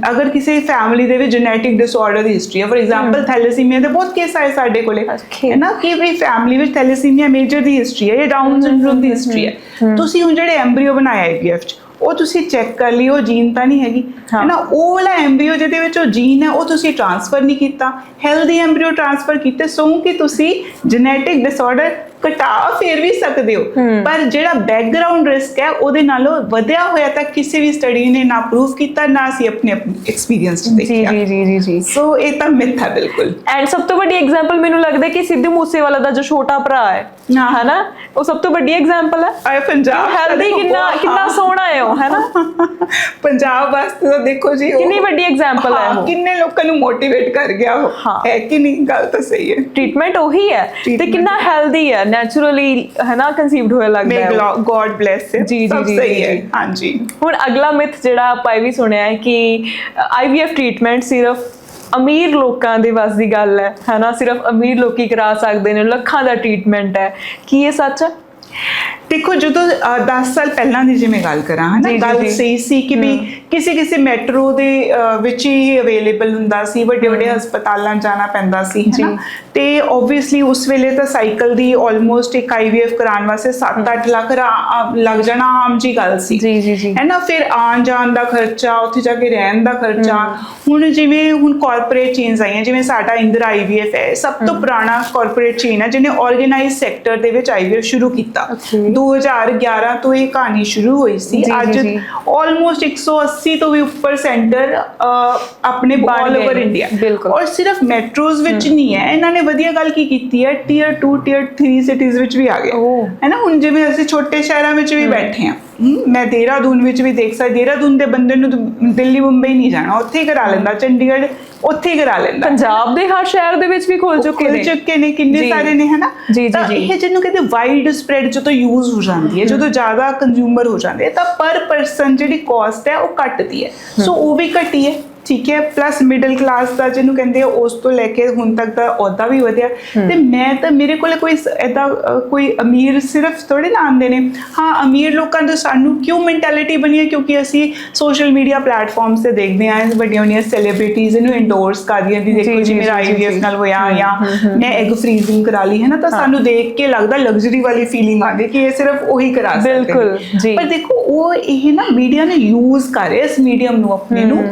ਅਗਰ ਕਿਸੇ ਫੈਮਿਲੀ ਦੇ ਵਿੱਚ ਜੈਨੇਟਿਕ ਡਿਸਆਰਡਰ ਦੀ ਹਿਸਟਰੀ ਹੈ, ਫॉर ਐਗਜ਼ਾਮਪਲ ਥੈਲੇਸੀਮੀਆ ਦੇ ਬਹੁਤ ਕੇਸ ਆਏ ਸਾਡੇ ਕੋਲੇ, ਹੈ ਨਾ, ਕਿ ਵੀ ਫੈਮਿਲੀ ਵਿੱਚ ਥੈਲੇਸੀਮੀਆ ਮੇਜਰ ਦੀ ਹਿਸਟਰੀ ਹੈ ਜਾਂ ਡਾਊਨ ਸਿੰਡਰੋਮ ਦੀ ਹਿਸਟਰੀ ਹੈ, ਤੁਸੀਂ ਹੁਣ ਜਿਹੜੇ ਐਮਬ੍ਰੀਓ ਬਣਾਇਆ IVF 'ਚ ਉਹ ਤੁਸੀਂ ਚੈੱਕ ਕਰ ਲਈ, ਉਹ ਜੀਨ ਤਾਂ ਨਹੀਂ ਹੈਗੀ, ਹੈ ਨਾ, ਉਹ ਵਾਲਾ ਐਮਬ੍ਰੀਓ ਜਿਹਦੇ ਵਿੱਚ ਉਹ ਜੀਨ ਹੈ ਉਹ ਤੁਸੀਂ ਟ੍ਰਾਂਸਫਰ ਨਹੀਂ ਕੀਤਾ, ਹੈਲਦੀ ਐਮਬ੍ਰੀਓ ਟ੍ਰਾਂਸਫਰ ਕੀਤੇ, ਸੋ ਕਿ ਤੁਸੀਂ ਜੈਨੇਟਿਕ ਡਿਸਆਰਡਰ ਘਟਾ ਫੇਰ ਵੀ ਸਕਦੇ ਹੋ, ਪਰ ਜਿਹੜਾ ਬੈਕਗ੍ਰਾਉਂਡ ਰਿਸਕ ਹੈ ਉਹਦੇ ਨਾਲੋਂ ਵਧਿਆ ਹੋਇਆ ਤਾਂ ਕਿਸੇ ਵੀ ਸਟੱਡੀ ਨੇ ਨਾ ਪ੍ਰੂਵ ਕੀਤਾ, ਨਾ ਅਸੀਂ ਆਪਣੇ ਐਕਸਪੀਰੀਅੰਸ ਚ ਦੇਖਿਆ। ਜੀ ਸੋ ਇਹ ਤਾਂ ਮਿਥ ਹੈ ਬਿਲਕੁਲ। ਐਂਡ ਸਭ ਤੋਂ ਵੱਡੀ ਐਗਜ਼ਾਮਪਲ ਮੈਨੂੰ ਲੱਗਦਾ ਕਿ ਸਿੱਧੂ ਮੂਸੇਵਾਲਾ ਦਾ ਜੋ ਛੋਟਾ ਭਰਾ ਹੈ ਨਾ, ਉਹ ਸਭ ਤੋਂ ਵੱਡੀ ਐਗਜ਼ਾਮਪਲ ਹੈ। ਪੰਜਾਬ ਹੈਲਦੀ ਕਿੰਨਾ ਸੋਹਣਾ ਹੈ ਉਹ, ਹੈ ਨਾ, ਪੰਜਾਬ ਵਾਸਤੇ ਤਾਂ ਦੇਖੋ ਜੀ ਕਿੰਨੀ ਵੱਡੀ ਐਗਜ਼ਾਮਪਲ ਹੈ ਉਹ, ਕਿੰਨੇ ਲੋਕਾਂ ਨੂੰ ਮੋਟੀਵੇਟ ਕਰ ਗਿਆ ਉਹ, ਹੈ ਕਿ ਨਹੀਂ, ਗੱਲ ਤਾਂ ਸਹੀ ਹੈ, ਟ੍ਰੀਟਮੈਂਟ ਉਹੀ ਹੈ ਤੇ ਕਿੰਨਾ ਹੈਲਦੀ ਹੈ, ਨੈਚੁਰਲੀ, ਹੈ ਨਾ, ਕਨਸੀਵਡ ਹੋਇਆ ਲੱਗਦਾ ਹੈ, ਗॉड ਬlesਸ ਹੈ, ਸਭ ਸਹੀ ਹੈ। ਹਾਂਜੀ, ਹੁਣ ਅਗਲਾ ਮਿਥ ਜਿਹੜਾ ਆਪਾਂ ਇਹ ਵੀ ਸੁਣਿਆ ਹੈ ਕਿ IVF ਟ੍ਰੀਟਮੈਂਟ ਸਿਰਫ ਅਮੀਰ ਲੋਕਾਂ ਦੇ ਵੱਸ ਦੀ ਗੱਲ ਹੈ ਨਾ, ਸਿਰਫ ਅਮੀਰ ਲੋਕੀ ਕਰਾ ਸਕਦੇ ਨੇ, ਲੱਖਾਂ ਦਾ ਟ੍ਰੀਟਮੈਂਟ ਹੈ, ਕੀ ਇਹ ਸੱਚ ਹੈ? ਦੇਖੋ, ਜਦੋਂ 10 ਸਾਲ ਪਹਿਲਾਂ ਦੀ ਜਿਵੇਂ ਗੱਲ ਕਰਾਂ, ਹੈ ਨਾ, ਗੱਲ ਸਹੀ ਸੀ ਕਿ ਵੀ ਕਿਸੇ ਮੈਟਰੋ ਦੇ ਵਿੱਚ ਹੀ ਅਵੇਲੇਬਲ ਹੁੰਦਾ ਸੀ, ਵੱਡੇ ਹਸਪਤਾਲਾਂ ਜਾਣਾ ਪੈਂਦਾ ਸੀ, ਹੈ ਨਾ, ਤੇ ਓਬਵੀਅਸਲੀ ਉਸ ਵੇਲੇ ਤਾਂ ਸਾਈਕਲ ਦੀ ਆਲਮੋਸਟ ਇੱਕ IVF ਕਰਾਉਣ ਵਾਸਤੇ 7-8 ਲੱਖ ਲੱਗ ਜਾਣਾ ਆਮ ਜੀ ਗੱਲ ਸੀ, ਹੈ ਨਾ, ਫਿਰ ਆਉਣ ਜਾਣ ਦਾ ਖਰਚਾ, ਉੱਥੇ ਜਾ ਕੇ ਰਹਿਣ ਦਾ ਖਰਚਾ। ਹੁਣ ਜਿਵੇਂ ਕਾਰਪੋਰੇਟ ਚੇਨਸ ਆਈਆਂ, ਜਿਵੇਂ ਸਾਡਾ ਇੰਦਰਾ IVF ਹੈ, ਸਭ ਤੋਂ ਪੁਰਾਣਾ ਕਾਰਪੋਰੇਟ ਚੇਨ ਹੈ ਜਿਹਨੇ ਆਰਗੇਨਾਈਜ਼ਡ ਸੈਕਟਰ ਦੇ ਵਿੱਚ IVF ਸ਼ੁਰੂ ਕੀਤਾ। 2011 ਤੋਂ ਇਹ ਕਹਾਣੀ ਸ਼ੁਰੂ ਹੋਈ ਸੀ, ਅੱਜ ਆਲਮੋਸਟ 180 ਤੋਂ ਵੀ ਉੱਪਰ ਸੈਂਟਰ ਆਪਣੇ ਆਲ ਓਵਰ ਇੰਡੀਆ, ਔਰ ਸਿਰਫ ਮੈਟਰੋਜ਼ ਵਿੱਚ ਨਹੀਂ ਹੈ, ਇਹਨਾਂ ਨੇ ਵਧੀਆ ਗੱਲ ਕੀ ਕੀਤੀ ਹੈ, ਟੀਅਰ 2 ਟੀਅਰ 3 ਸਿਟੀਜ਼ ਵਿੱਚ ਵੀ ਆ ਗਏ, ਹੈ ਨਾ। ਹੁਣ ਜਿਵੇਂ ਅਸੀਂ ਛੋਟੇ ਸ਼ਹਿਰਾਂ ਵਿੱਚ ਵੀ ਬੈਠੇ ਹਾਂ, ਮੈਂ ਦੇਹਰਾਦੂਨ ਵਿੱਚ ਵੀ ਦੇਖ ਸਕਦੀ, ਦੇਹਰਾਦੂਨ ਦੇ ਬੰਦੇ ਨੂੰ ਦਿੱਲੀ ਮੁੰਬਈ ਨਹੀਂ ਜਾਣਾ, ਉੱਥੇ ਹੀ ਕਰਾ ਲੈਂਦਾ, ਚੰਡੀਗੜ੍ਹ ਉੱਥੇ ਹੀ ਕਰਾ ਲੈਂਦਾ, ਪੰਜਾਬ ਦੇ ਹਰ ਸ਼ਹਿਰ ਦੇ ਵਿੱਚ ਵੀ ਖੁੱਲ ਚੁੱਕੇ ਨੇ, ਕਿੰਨੇ ਸਾਰੇ ਨੇ, ਹੈ ਨਾ। ਤਾਂ ਇਹ ਜਿਹਨੂੰ ਕਹਿੰਦੇ ਵਾਈਡ ਸਪਰੈਡ ਜਦੋਂ ਯੂਜ਼ ਹੋ ਜਾਂਦੀ ਹੈ, ਜਦੋਂ ਜ਼ਿਆਦਾ ਕੰਜ਼ਿਊਮਰ ਹੋ ਜਾਂਦੇ ਹੈ, ਤਾਂ ਪਰ ਪਰਸਨ ਜਿਹੜੀ ਕਾਸਟ ਹੈ ਉਹ ਘਟਦੀ ਹੈ, ਸੋ ਉਹ ਵੀ ਘਟੀ ਹੈ, ਠੀਕ ਹੈ। ਪਲੱਸ ਮਿਡਲ ਕਲਾਸ ਦਾ ਜਿਹਨੂੰ ਕਹਿੰਦੇ ਆ, ਉਸ ਤੋਂ ਲੈ ਕੇ ਹੁਣ ਤੱਕ ਦਾ ਅਹੁਦਾ ਵੀ ਵਧਿਆ, ਤੇ ਮੈਂ ਤਾਂ ਮੇਰੇ ਕੋਲ ਕੋਈ ਏਦਾਂ ਕੋਈ ਅਮੀਰ ਸਿਰਫ ਥੋੜੇ ਨਾ ਆਉਂਦੇ ਨੇ। ਹਾਂ, ਅਮੀਰ ਲੋਕਾਂ ਤੋਂ ਸਾਨੂੰ ਕਿਉਂ ਮੈਂਟੈਲਿਟੀ ਬਣੀ ਹੈ, ਕਿਉਂਕਿ ਅਸੀਂ ਸੋਸ਼ਲ ਮੀਡੀਆ ਪਲੇਟਫਾਰਮਸ ਤੇ ਦੇਖਦੇ ਹਾਂ ਵੱਡੀਆਂ ਵੱਡੀਆਂ ਸੈਲੀਬ੍ਰਿਟੀਜ਼ ਇਹਨੂੰ ਇੰਡੋਰਸ ਕਰਦੀਆਂ ਦੀ, ਦੇਖੋ ਜੀ ਮੇਰਾ IVF ਨਾਲ ਹੋਇਆ, ਜਾਂ ਮੈਂ ਐਗ ਫਰੀਜ਼ਿੰਗ ਕਰਾ ਲਈ, ਹੈ ਨਾ, ਤਾਂ ਸਾਨੂੰ ਦੇਖ ਕੇ ਲੱਗਦਾ ਲਗਜ਼ਰੀ ਵਾਲੀ ਫੀਲਿੰਗ ਆਉਂਦੀ ਕਿ ਇਹ ਸਿਰਫ ਉਹੀ ਕਰਾ ਸਕਦੇ। ਬਿਲਕੁਲ ਜੀ, ਪਰ ਦੇਖੋ ਉਹ ਇਹ ਨਾ ਮੀਡੀਆ ਨੇ ਯੂਜ਼ ਕਰ ਰਿਹਾ ਇਸ ਮੀਡੀਅਮ ਨੂੰ ਆਪਣੇ ਨੂੰ,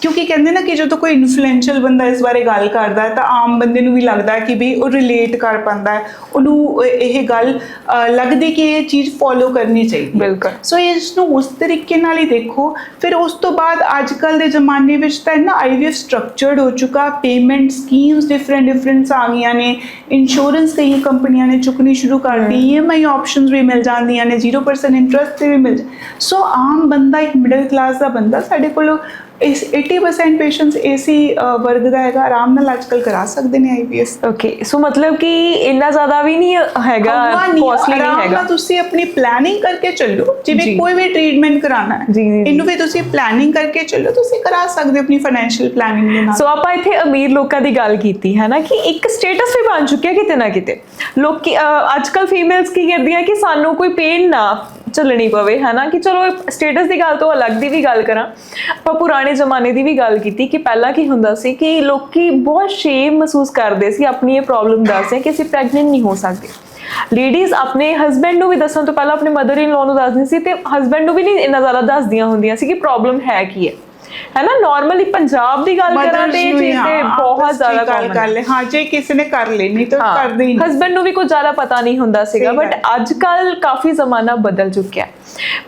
ਕਿਉਂਕਿ ਕਹਿੰਦੇ ਨਾ ਕਿ ਜਦੋਂ ਕੋਈ ਇਨਫਲੂਐਂਸ਼ੀਅਲ ਬੰਦਾ ਇਸ ਬਾਰੇ ਗੱਲ ਕਰਦਾ ਹੈ ਤਾਂ ਆਮ ਬੰਦੇ ਨੂੰ ਵੀ ਲੱਗਦਾ ਹੈ ਕਿ ਵੀ ਉਹ ਰਿਲੇਟ ਕਰ ਪਾਉਂਦਾ ਹੈ, ਉਹਨੂੰ ਇਹ ਗੱਲ ਲੱਗਦੀ ਕਿ ਇਹ ਚੀਜ਼ ਫੋਲੋ ਕਰਨੀ ਚਾਹੀਦੀ। ਬਿਲਕੁਲ, ਸੋ ਇਸ ਨੂੰ ਉਸ ਤਰੀਕੇ ਨਾਲ ਹੀ ਦੇਖੋ। ਫਿਰ ਉਸ ਤੋਂ ਬਾਅਦ ਅੱਜ ਕੱਲ੍ਹ ਦੇ ਜ਼ਮਾਨੇ ਵਿੱਚ ਤਾਂ ਨਾ IVF ਸਟਰਕਚਰਡ ਹੋ ਚੁੱਕਾ, ਪੇਮੈਂਟ ਸਕੀਮਸ ਡਿਫਰੈਂਟ ਆ ਗਈਆਂ ਨੇ, ਇੰਸ਼ੋਰੈਂਸ ਕਈ ਕੰਪਨੀਆਂ ਨੇ ਚੁੱਕਣੀ ਸ਼ੁਰੂ ਕਰਤੀ, EMI ਆਪਸ਼ਨਸ ਵੀ ਮਿਲ ਜਾਂਦੀਆਂ ਨੇ, 0% ਇੰਟਰਸਟ ਤੇ ਵੀ ਮਿਲ ਸੋ ਆਮ ਬੰਦਾ, ਇੱਕ ਮਿਡਲ ਕਲਾਸ ਦਾ ਬੰਦਾ, ਸਾਡੇ ਕੋਲ ਇਸ 80% ਪੇਸ਼ੈਂਟਸ ਏਸੀ ਵਰਗ ਦਾ ਹੈਗਾ, ਆਰਾਮ ਨਾਲ ਅੱਜਕੱਲ ਕਰਾ ਸਕਦੇ ਨੇ IVF। ਓਕੇ, ਸੋ ਮਤਲਬ ਕਿ ਇੰਨਾ ਜ਼ਿਆਦਾ ਵੀ ਨਹੀਂ ਹੈਗਾ, ਕਾਸਟਲੀ ਨਹੀਂ ਹੈਗਾ, ਤੁਸੀਂ ਆਪਣੀ ਪਲੈਨਿੰਗ ਕਰਕੇ ਚੱਲੋ, ਜਿਵੇਂ ਕੋਈ ਵੀ ਟ੍ਰੀਟਮੈਂਟ ਕਰਾਉਣਾ ਹੈ ਇਹਨੂੰ ਵੀ ਤੁਸੀਂ ਪਲੈਨਿੰਗ ਕਰਕੇ ਚੱਲੋ, ਤੁਸੀਂ ਕਰਾ ਸਕਦੇ ਹੋ ਆਪਣੀ ਫਾਈਨੈਂਸ਼ੀਅਲ ਪਲੈਨਿੰਗ ਦੇ ਨਾਲ। ਸੋ ਆਪਾਂ ਇੱਥੇ ਅਮੀਰ ਲੋਕਾਂ ਦੀ ਗੱਲ ਕੀਤੀ ਹੈ ਨਾ, ਕਿ ਇੱਕ ਸਟੇਟਸ ਵੀ ਬਣ ਚੁੱਕਿਆ ਕਿਤੇ ਨਾ ਕਿਤੇ। ਲੋਕੀ ਅੱਜਕੱਲ ਫੀਮੇਲਸ ਕੀ ਕਰਦੀਆਂ ਕਿ ਸਾਨੂੰ ਕੋਈ ਪੇਨ ਨਾ ਚੱਲਣੀ ਪਵੇ, ਹੈ ਨਾ, ਕਿ ਚਲੋ ਸਟੇਟਸ ਦੀ ਗੱਲ ਤੋਂ ਅਲੱਗ ਦੀ ਵੀ ਗੱਲ ਕਰਾਂ, ਆਪਾਂ ਪੁਰਾਣੇ ਜ਼ਮਾਨੇ ਦੀ ਵੀ ਗੱਲ ਕੀਤੀ ਕਿ ਪਹਿਲਾਂ ਕੀ ਹੁੰਦਾ ਸੀ ਕਿ ਲੋਕੀ ਬਹੁਤ ਸ਼ੇਮ ਮਹਿਸੂਸ ਕਰਦੇ ਸੀ, ਆਪਣੀ ਇਹ ਪ੍ਰੋਬਲਮ ਦੱਸਦੇ ਕਿ ਅਸੀਂ ਪ੍ਰੈਗਨੈਂਟ ਨਹੀਂ ਹੋ ਸਕਦੇ। ਲੇਡੀਜ਼ ਆਪਣੇ ਹਸਬੈਂਡ ਨੂੰ ਵੀ ਦੱਸਣ ਤੋਂ ਪਹਿਲਾਂ ਆਪਣੇ ਮਦਰ ਇਨ ਲਾਅ ਨੂੰ ਦੱਸਦੀ ਸੀ, ਤੇ ਹਸਬੈਂਡ ਨੂੰ ਵੀ ਨਹੀਂ ਇੰਨਾ ਜ਼ਿਆਦਾ ਦੱਸਦੀਆਂ ਹੁੰਦੀਆਂ ਸੀ ਕਿ ਪ੍ਰੋਬਲਮ ਹੈ ਕੀ ਹੈ ਨਾ। ਨਾਰਮਲੀ ਪੰਜਾਬ ਦੀ ਗੱਲ ਕਰਾਂ ਤੇ ਇਹ ਚੀਜ਼ ਤੇ ਬਹੁਤ ਜ਼ਿਆਦਾ ਗੱਲ ਕਰ ਲੈ, ਹਾਂ, ਜੇ ਕਿਸੇ ਨੇ ਕਰ ਲੈਣੀ ਤਾਂ ਕਰਦੇ ਹੀ, ਹਸਬੈਂਡ ਨੂੰ ਵੀ ਕੁਝ ਜ਼ਿਆਦਾ ਪਤਾ ਨਹੀਂ ਹੁੰਦਾ ਸੀਗਾ। ਬਟ ਅੱਜ ਕੱਲ ਕਾਫੀ ਜ਼ਮਾਨਾ ਬਦਲ ਚੁੱਕਿਆ।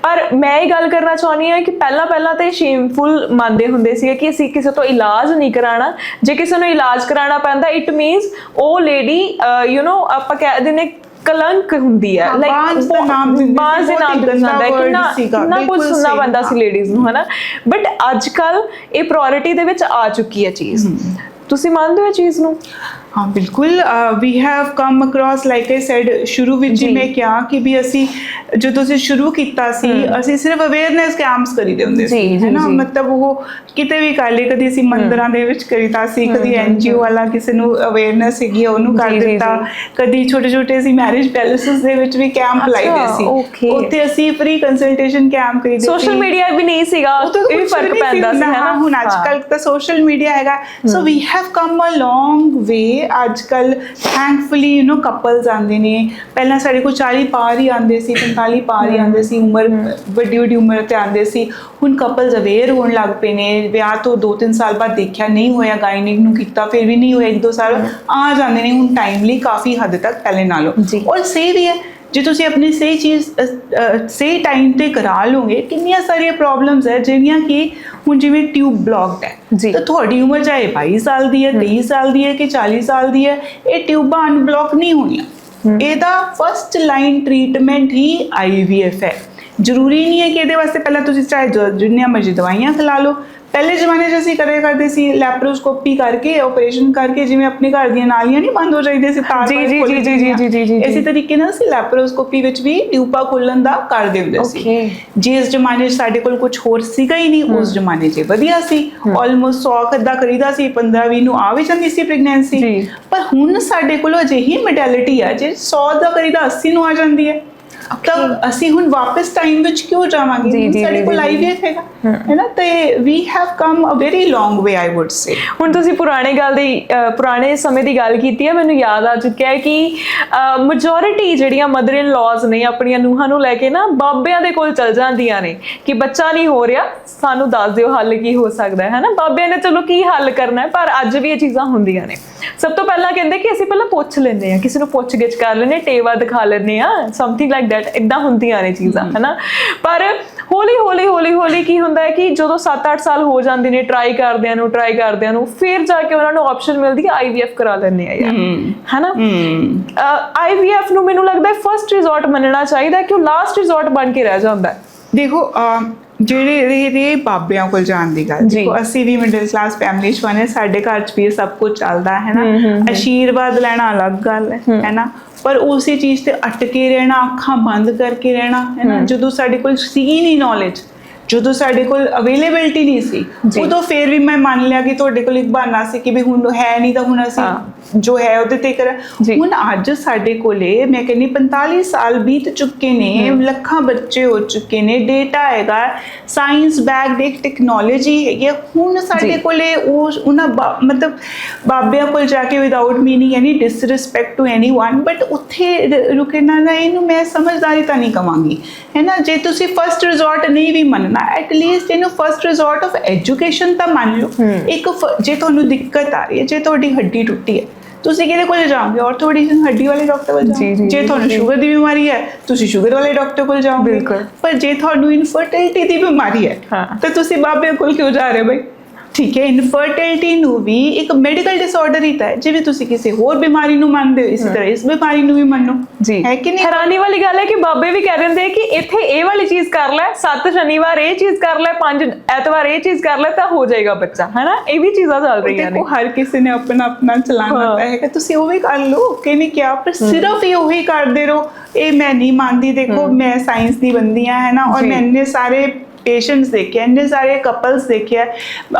ਪਰ ਮੈਂ ਇਹ ਗੱਲ ਕਰਨਾ ਚਾਹੁੰਦੀ ਹਾਂ ਕਿ ਪਹਿਲਾਂ ਤੇ ਸ਼ੇਮਫੁਲ ਮੰਨਦੇ ਹੁੰਦੇ ਸੀ ਕਿ ਅਸੀਂ ਕਿਸੇ ਤੋਂ ਇਲਾਜ ਨਹੀਂ ਕਰਾਉਣਾ, ਜੇ ਕਿਸੇ ਨੂੰ ਇਲਾਜ ਕਰਾਉਣਾ ਪੈਂਦਾ ਇਟ ਮੀਨਸ ਉਹ ਲੇਡੀ ਆਪਾਂ ਕਹਿ ਦਿੰਦੇ ਕਲੰਕ ਹੁੰਦੀ ਹੈ, ਲਾਈਕ ਬਾਂਸ ਦੇ ਨਾਮ ਦਿੱਤਾ ਜਾਂਦਾ ਹੈ, ਕਿੰਨਾ ਕੁਝ ਸੁਣਨਾ ਪੈਂਦਾ ਸੀ ਲੇਡੀਜ਼ ਨੂੰ, ਹੈ ਨਾ। ਬਟ ਅੱਜ ਕੱਲ ਇਹ ਪ੍ਰਾਇੋਰਟੀ ਦੇ ਵਿੱਚ ਆ ਚੁੱਕੀ ਹੈ ਚੀਜ਼। ਤੁਸੀਂ ਮੰਨਦੇ ਹੋ ਇਹ ਚੀਜ਼ ਨੂੰ? ਹਾਂ ਬਿਲਕੁਲ we have come across like I said ਸ਼ੁਰੂ ਵਿੱਚ ਹੀ ਮੈਂ ਕਿਹਾ ਕਿ ਵੀ ਅਸੀਂ ਜਦੋਂ ਅਸੀਂ ਸ਼ੁਰੂ ਕੀਤਾ ਸੀ ਅਸੀਂ ਸਿਰਫ ਅਵੇਅਰਨੈਸ ਕੈਂਪਸ ਕਰੀਦੇ ਹੁੰਦੇ ਸੀ ਹੈ ਨਾ ਮਤਲਬ ਉਹ ਕਿਤੇ ਵੀ ਕਰ ਲਈ ਕਦੀ ਅਸੀਂ ਮੰਦਰਾਂ ਦੇ ਵਿੱਚ ਕਰੀਦਾ ਸੀ ਕਦੀ NGO ਵਾਲਾ ਕਿਸੇ ਨੂੰ ਅਵੇਅਰਨੈਸ ਹੈਗੀ ਉਹਨੂੰ ਕਰ ਦਿੱਤਾ ਕਦੀ ਛੋਟੇ ਛੋਟੇ ਅਸੀਂ ਮੈਰਿਜ ਪੈਲੇਸਿਸ ਦੇ ਵਿੱਚ ਵੀ ਕੈਂਪ ਲਾਈਦੇ ਸੀ ਉੱਥੇ ਅਸੀਂ ਫ੍ਰੀ ਕੰਸਲਟੇਸ਼ਨ ਕੈਂਪ ਕਰੀਦੇ ਸੀ ਸੋਸ਼ਲ ਮੀਡੀਆ ਵੀ ਨਹੀਂ ਸੀਗਾ ਇਹ ਵੀ ਫਰਕ ਪੈਂਦਾ ਸੀ ਹੈ ਨਾ ਹੁਣ ਅੱਜ ਕੱਲ੍ਹ ਤਾਂ ਸੋਸ਼ਲ ਮੀਡੀਆ ਹੈਗਾ ਸੋ ਵੀ ਹੈਵ ਕਮ ਅ ਲੌਂਗ ਵੇ ਅੱਜ ਕੱਲ੍ਹ ਥੈਂਕਫੁਲੀ ਕਪਲਸ ਆਉਂਦੇ ਨੇ ਪਹਿਲਾਂ ਸਾਡੇ ਕੋਲ 40 ਪਾਰ ਹੀ ਆਉਂਦੇ ਸੀ 45 ਪਾਰ ਹੀ ਆਉਂਦੇ ਸੀ ਉਮਰ ਵੱਡੀ ਵੱਡੀ ਉਮਰ ਤੇ ਆਉਂਦੇ ਸੀ ਹੁਣ ਕਪਲਸ ਅਵੇਅਰ ਹੋਣ ਲੱਗ ਪਏ ਨੇ ਵਿਆਹ ਤੋਂ 2-3 ਸਾਲ ਬਾਅਦ ਦੇਖਿਆ ਨਹੀਂ ਹੋਇਆ ਗਾਇਨਿਕ ਨੂੰ ਕੀਤਾ ਫਿਰ ਵੀ ਨਹੀਂ ਹੋਇਆ 1-2 ਸਾਲ ਆ ਜਾਂਦੇ ਨੇ ਹੁਣ ਟਾਈਮਲੀ ਕਾਫੀ ਹੱਦ ਤੱਕ ਪਹਿਲੇ ਨਾਲੋਂ ਔਰ ਸਹੀ ਵੀ ਹੈ ਜੇ ਤੁਸੀਂ ਆਪਣੀ ਸਹੀ ਚੀਜ਼ ਸਹੀ ਟਾਈਮ ਤੇ ਕਰਾ ਲਓਗੇ ਕਿੰਨੀਆਂ ਸਾਰੀਆਂ ਪ੍ਰੋਬਲਮਸ ਹੈ ਜਿਹੜੀਆਂ ਕਿ ਹੁਣ ਜਿਵੇਂ ਟਿਊਬ ਬਲੌਕਡ ਹੈ ਤਾਂ ਤੁਹਾਡੀ ਉਮਰ ਚਾਹੇ 22 ਸਾਲ ਦੀ ਹੈ 23 ਸਾਲ ਦੀ ਹੈ ਕਿ 40 ਸਾਲ ਦੀ ਹੈ ਇਹ ਟਿਊਬਾਂ ਅਨਬਲੌਕ ਨਹੀਂ ਹੋਣੀਆਂ ਇਹਦਾ ਫਸਟ ਲਾਈਨ ਟ੍ਰੀਟਮੈਂਟ ਹੀ IVF ਹੈ ਜ਼ਰੂਰੀ ਨਹੀਂ ਹੈ ਕਿ ਇਹਦੇ ਵਾਸਤੇ ਪਹਿਲਾਂ ਤੁਸੀਂ ਚਾਹੇ ਜਿੰਨੀਆਂ ਮਰਜ਼ੀ ਦਵਾਈਆਂ ਖਿਲਾ ਲਓ ਪਹਿਲੇ ਜ਼ਮਾਨੇ 'ਚ ਅਸੀਂ ਕਰਦੇ ਸੀ ਲੈਪਰੋਸਕੋਪੀ ਕਰਕੇ ਆਪਰੇਸ਼ਨ ਕਰਕੇ ਜਿਵੇਂ ਆਪਣੇ ਘਰ ਦੀਆਂ ਨਾਲੀਆਂ ਨਹੀਂ ਬੰਦ ਹੋ ਜਾਂਦੀਆਂ ਸੀ ਤਾਰ ਇਸੇ ਤਰੀਕੇ ਨਾਲ ਅਸੀਂ ਲੈਪਰੋਸਕੋਪੀ ਵਿੱਚ ਵੀ ਟਿਊਬਾਂ ਖੋਲਣ ਦਾ ਕਰਦੇ ਹੁੰਦੇ ਸੀ ਜਿਸ ਜ਼ਮਾਨੇ 'ਚ ਸਾਡੇ ਕੋਲ ਕੁਝ ਹੋਰ ਸੀਗਾ ਹੀ ਨਹੀਂ ਉਸ ਜ਼ਮਾਨੇ 'ਚ ਵਧੀਆ ਸੀ ਆਲਮੋਸਟ 100 ਦਾ ਕਰੀਦਾ ਸੀ 15-20 ਨੂੰ ਆ ਵੀ ਜਾਂਦੀ ਸੀ ਪ੍ਰੈਗਨੈਂਸੀ ਪਰ ਹੁਣ ਸਾਡੇ ਕੋਲ ਅਜਿਹੀ ਮੈਟੈਲਿਟੀ ਆ ਜੇ 100 ਦਾ ਕਰੀਦਾ 80 ਨੂੰ ਆ ਜਾਂਦੀ ਹੈ ਤਾਂ ਅਸੀਂ ਹੁਣ ਵਾਪਸ ਟਾਈਮ ਵਿੱਚ ਕਿਉਂ ਜਾਵਾਂਗੇ ਸਾਡੇ ਕੋਲ IVF ਹੈਗਾ ਹੈ ਨਾ ਤੇ we have come a very long way I would say ਹੁਣ ਤੁਸੀਂ ਪੁਰਾਣੇ ਸਮੇਂ ਦੀ ਗੱਲ ਕੀਤੀ ਹੈ ਮੈਨੂੰ ਯਾਦ ਆ ਚੁੱਕਿਆ ਹੈ ਕਿ ਮੈਜੋਰਿਟੀ ਜਿਹੜੀਆਂ ਮਦਰ ਇਨ ਲਾਜ਼ ਨੇ ਆਪਣੀਆਂ ਨੂੰਹਾਂ ਨੂੰ ਲੈ ਕੇ ਨਾ ਬਾਬਿਆਂ ਦੇ ਕੋਲ ਚਲ ਜਾਂਦੀਆਂ ਨੇ ਕਿ ਬੱਚਾ ਨਹੀਂ ਹੋ ਰਿਹਾ ਸਾਨੂੰ ਦੱਸ ਦਿਓ ਹੱਲ ਕੀ ਹੋ ਸਕਦਾ ਹੈ ਨਾ ਬਾਬਿਆਂ ਨੇ ਚਲੋ ਕੀ ਹੱਲ ਕਰਨਾ ਹੈ ਪਰ ਅੱਜ ਵੀ ਇਹ ਚੀਜ਼ਾਂ ਹੁੰਦੀਆਂ ਨੇ ਸਭ ਤੋਂ ਪਹਿਲਾਂ ਕਹਿੰਦੇ ਕਿ ਅਸੀਂ ਪਹਿਲਾਂ ਪੁੱਛ ਲੈਂਦੇ ਹਾਂ ਕਿਸੇ ਨੂੰ ਪੁੱਛ ਗਿੱਛ ਕਰ ਲੈਂਦੇ ਟੇਵਾ ਦਿਖਾ ਲੈਂਦੇ ਹਾਂ ਸਮਥਿੰਗ ਲਾਈਕ ਦੈਟ ਇਦਾਂ ਹੁੰਦੀਆਂ ਨੇ ਚੀਜ਼ਾਂ ਹਨਾ ਪਰ ਹੌਲੀ ਕੀ ਹੁੰਦਾ ਹੈ ਕਿ ਜਦੋਂ 7-8 ਸਾਲ ਹੋ ਜਾਂਦੇ ਨੇ ਟਰਾਈ ਕਰਦਿਆਂ ਨੂੰ ਫਿਰ ਜਾ ਕੇ ਉਹਨਾਂ ਨੂੰ ਆਪਸ਼ਨ ਮਿਲਦੀ ਹੈ IVF ਕਰਾ ਲੈਂਦੇ ਆ ਯਾਰ ਹਨਾ IVF ਨੂੰ ਮੈਨੂੰ ਲੱਗਦਾ ਹੈ ਫਸਟ ਰਿਜ਼ੋਰਟ ਮੰਨਣਾ ਚਾਹੀਦਾ ਕਿ ਉਹ ਲਾਸਟ ਰਿਜ਼ੋਰਟ ਬਣ ਕੇ ਰਹਿ ਜਾਂਦਾ ਦੇਖੋ ਜਿਹੜੇ ਬਾਬਿਆਂ ਕੋਲ ਜਾਣ ਦੀ ਗੱਲ ਦੇਖੋ ਅਸੀਂ ਵੀ ਮਿਡਲ ਕਲਾਸ ਫੈਮਿਲੀ ਚ ਬਣੇ ਸਾਡੇ ਘਰ ਚ ਵੀ ਸਭ ਕੁਝ ਚੱਲਦਾ ਹੈ ਨਾ ਆਸ਼ੀਰਵਾਦ ਲੈਣਾ ਅਲੱਗ ਗੱਲ ਹੈ ਨਾ ਪਰ ਉਸੇ ਚੀਜ਼ ਤੇ ਅਟਕੇ ਰਹਿਣਾ ਅੱਖਾਂ ਬੰਦ ਕਰਕੇ ਰਹਿਣਾ ਹੈ ਨਾ ਜਦੋਂ ਸਾਡੇ ਕੋਲ ਸੀ ਨਹੀਂ ਨੌਲੇਜ ਜਦੋਂ ਸਾਡੇ ਕੋਲ ਅਵੇਲੇਬਿਲਟੀ ਨਹੀਂ ਸੀ ਉਦੋਂ ਫਿਰ ਵੀ ਮੈਂ ਮੰਨ ਲਿਆ ਕਿ ਤੁਹਾਡੇ ਕੋਲ ਇੱਕ ਬਹਾਨਾ ਸੀ ਕਿ ਵੀ ਹੁਣ ਹੈ ਨਹੀਂ ਤਾਂ ਹੁਣ ਅਸੀਂ ਜੋ ਹੈ ਉਹਦੇ ਤੇ ਕਰ ਹੁਣ ਅੱਜ ਸਾਡੇ ਕੋਲੇ ਮੈਂ ਕਹਿੰਦੀ 45 ਸਾਲ ਬੀਤ ਚੁੱਕੇ ਨੇ ਲੱਖਾਂ ਬੱਚੇ ਹੋ ਚੁੱਕੇ ਨੇ ਡੇਟਾ ਹੈਗਾ ਸਾਇੰਸ ਬੈਕਡ ਇੱਕ ਟੈਕਨੋਲੋਜੀ ਹੈਗੀ ਹੁਣ ਸਾਡੇ ਕੋਲੇ ਉਹਨਾਂ ਮਤਲਬ ਬਾਬਿਆਂ ਕੋਲ ਜਾ ਕੇ without meaning any disrespect to anyone but ਉੱਥੇ ਰੁਕਣਾ ਨਾ ਇਹਨੂੰ ਮੈਂ ਸਮਝਦਾਰੀ ਤਾਂ ਨਹੀਂ ਕਵਾਂਗੀ ਹੈ ਨਾ ਜੇ ਤੁਸੀਂ ਫਸਟ ਰਿਜ਼ੋਰਟ ਨਹੀਂ ਵੀ ਮੰਨਣਾ at least ਇਹਨੂੰ ਫਸਟ ਰਿਜ਼ੋਰਟ ਆਫ ਐਜੂਕੇਸ਼ਨ ਤਾਂ ਮੰਨ ਲਓ ਇੱਕ ਜੇ ਤੁਹਾਨੂੰ ਦਿੱਕਤ ਆ ਰਹੀ ਹੈ ਜੇ ਤੁਹਾਡੀ ਹੱਡੀ ਟੁੱਟੀ ਹੈ ਤੁਸੀਂ ਕਿਹਦੇ ਕੋਲ ਜਾਓਗੇ ਆਰਥੋਪੈਡਿਕ ਹੱਡੀ ਵਾਲੇ ਡਾਕਟਰ ਕੋਲ ਜਾਓਗੇ ਜੇ ਤੁਹਾਨੂੰ ਸ਼ੂਗਰ ਦੀ ਬਿਮਾਰੀ ਹੈ ਤੁਸੀਂ ਸ਼ੂਗਰ ਵਾਲੇ ਡਾਕਟਰ ਕੋਲ ਜਾਓਗੇ ਪਰ ਜੇ ਤੁਹਾਨੂੰ ਇਨਫਰਟਿਲਿਟੀ ਦੀ ਬਿਮਾਰੀ ਹੈ ਤਾਂ ਤੁਸੀਂ ਬਾਬੇ ਕੋਲ ਕਿਉਂ ਜਾ ਰਹੇ ਬਈ ਠੀਕ ਹੈ ਇਨਫਰਟਿਲਿਟੀ ਨੂੰ ਵੀ ਇੱਕ ਮੈਡੀਕਲ ਡਿਸਆਰਡਰ ਹੀ ਤਾਂ ਹੈ ਜਿਵੇਂ ਤੁਸੀਂ ਕਿਸੇ ਹੋਰ ਬਿਮਾਰੀ ਨੂੰ ਮੰਨਦੇ ਹੋ ਇਸੇ ਤਰ੍ਹਾਂ ਇਸ ਬਿਮਾਰੀ ਨੂੰ ਵੀ ਮੰਨੋ ਹੈ ਕਿ ਨਹੀਂ ਹੈਰਾਨੀ ਵਾਲੀ ਗੱਲ ਹੈ ਕਿ ਬਾਬੇ ਵੀ ਕਹਿ ਦਿੰਦੇ ਕਿ ਇੱਥੇ ਇਹ ਵਾਲੀ ਚੀਜ਼ ਕਰ ਲੈ 7 ਸ਼ਨੀਵਾਰ ਇਹ ਚੀਜ਼ ਕਰ ਲੈ 5 ਐਤਵਾਰ ਇਹ ਚੀਜ਼ ਕਰ ਲੈ ਤਾਂ ਹੋ ਜਾਏਗਾ ਬੱਚਾ ਹੈ ਨਾ ਇਹ ਵੀ ਚੀਜ਼ਾਂ ਚੱਲ ਰਹੀਆਂ ਨੇ ਹਰ ਕਿਸੇ ਨੇ ਆਪਣਾ ਚਲਾਉਣਾ ਹੈ ਤੁਸੀਂ ਉਹ ਵੀ ਕਰ ਲਓ ਕਿ ਨਹੀਂ ਕਿਹਾ ਪਰ ਸਿਰਫ ਇਹ ਉਹੀ ਕਰਦੇ ਰਹੋ ਇਹ ਮੈਂ ਨਹੀਂ ਮੰਨਦੀ ਦੇਖੋ ਮੈਂ ਸਾਇੰਸ ਦੀ ਬੰਦੀ ਹਾਂ ਹੈ ਨਾ ਔਰ ਮੈਨੇ ਸਾਰੇ ਪੇਸ਼ੈਂਟਸ ਦੇਖੇ ਇੰਨੇ ਸਾਰੇ ਕਪਲਸ ਦੇਖੇ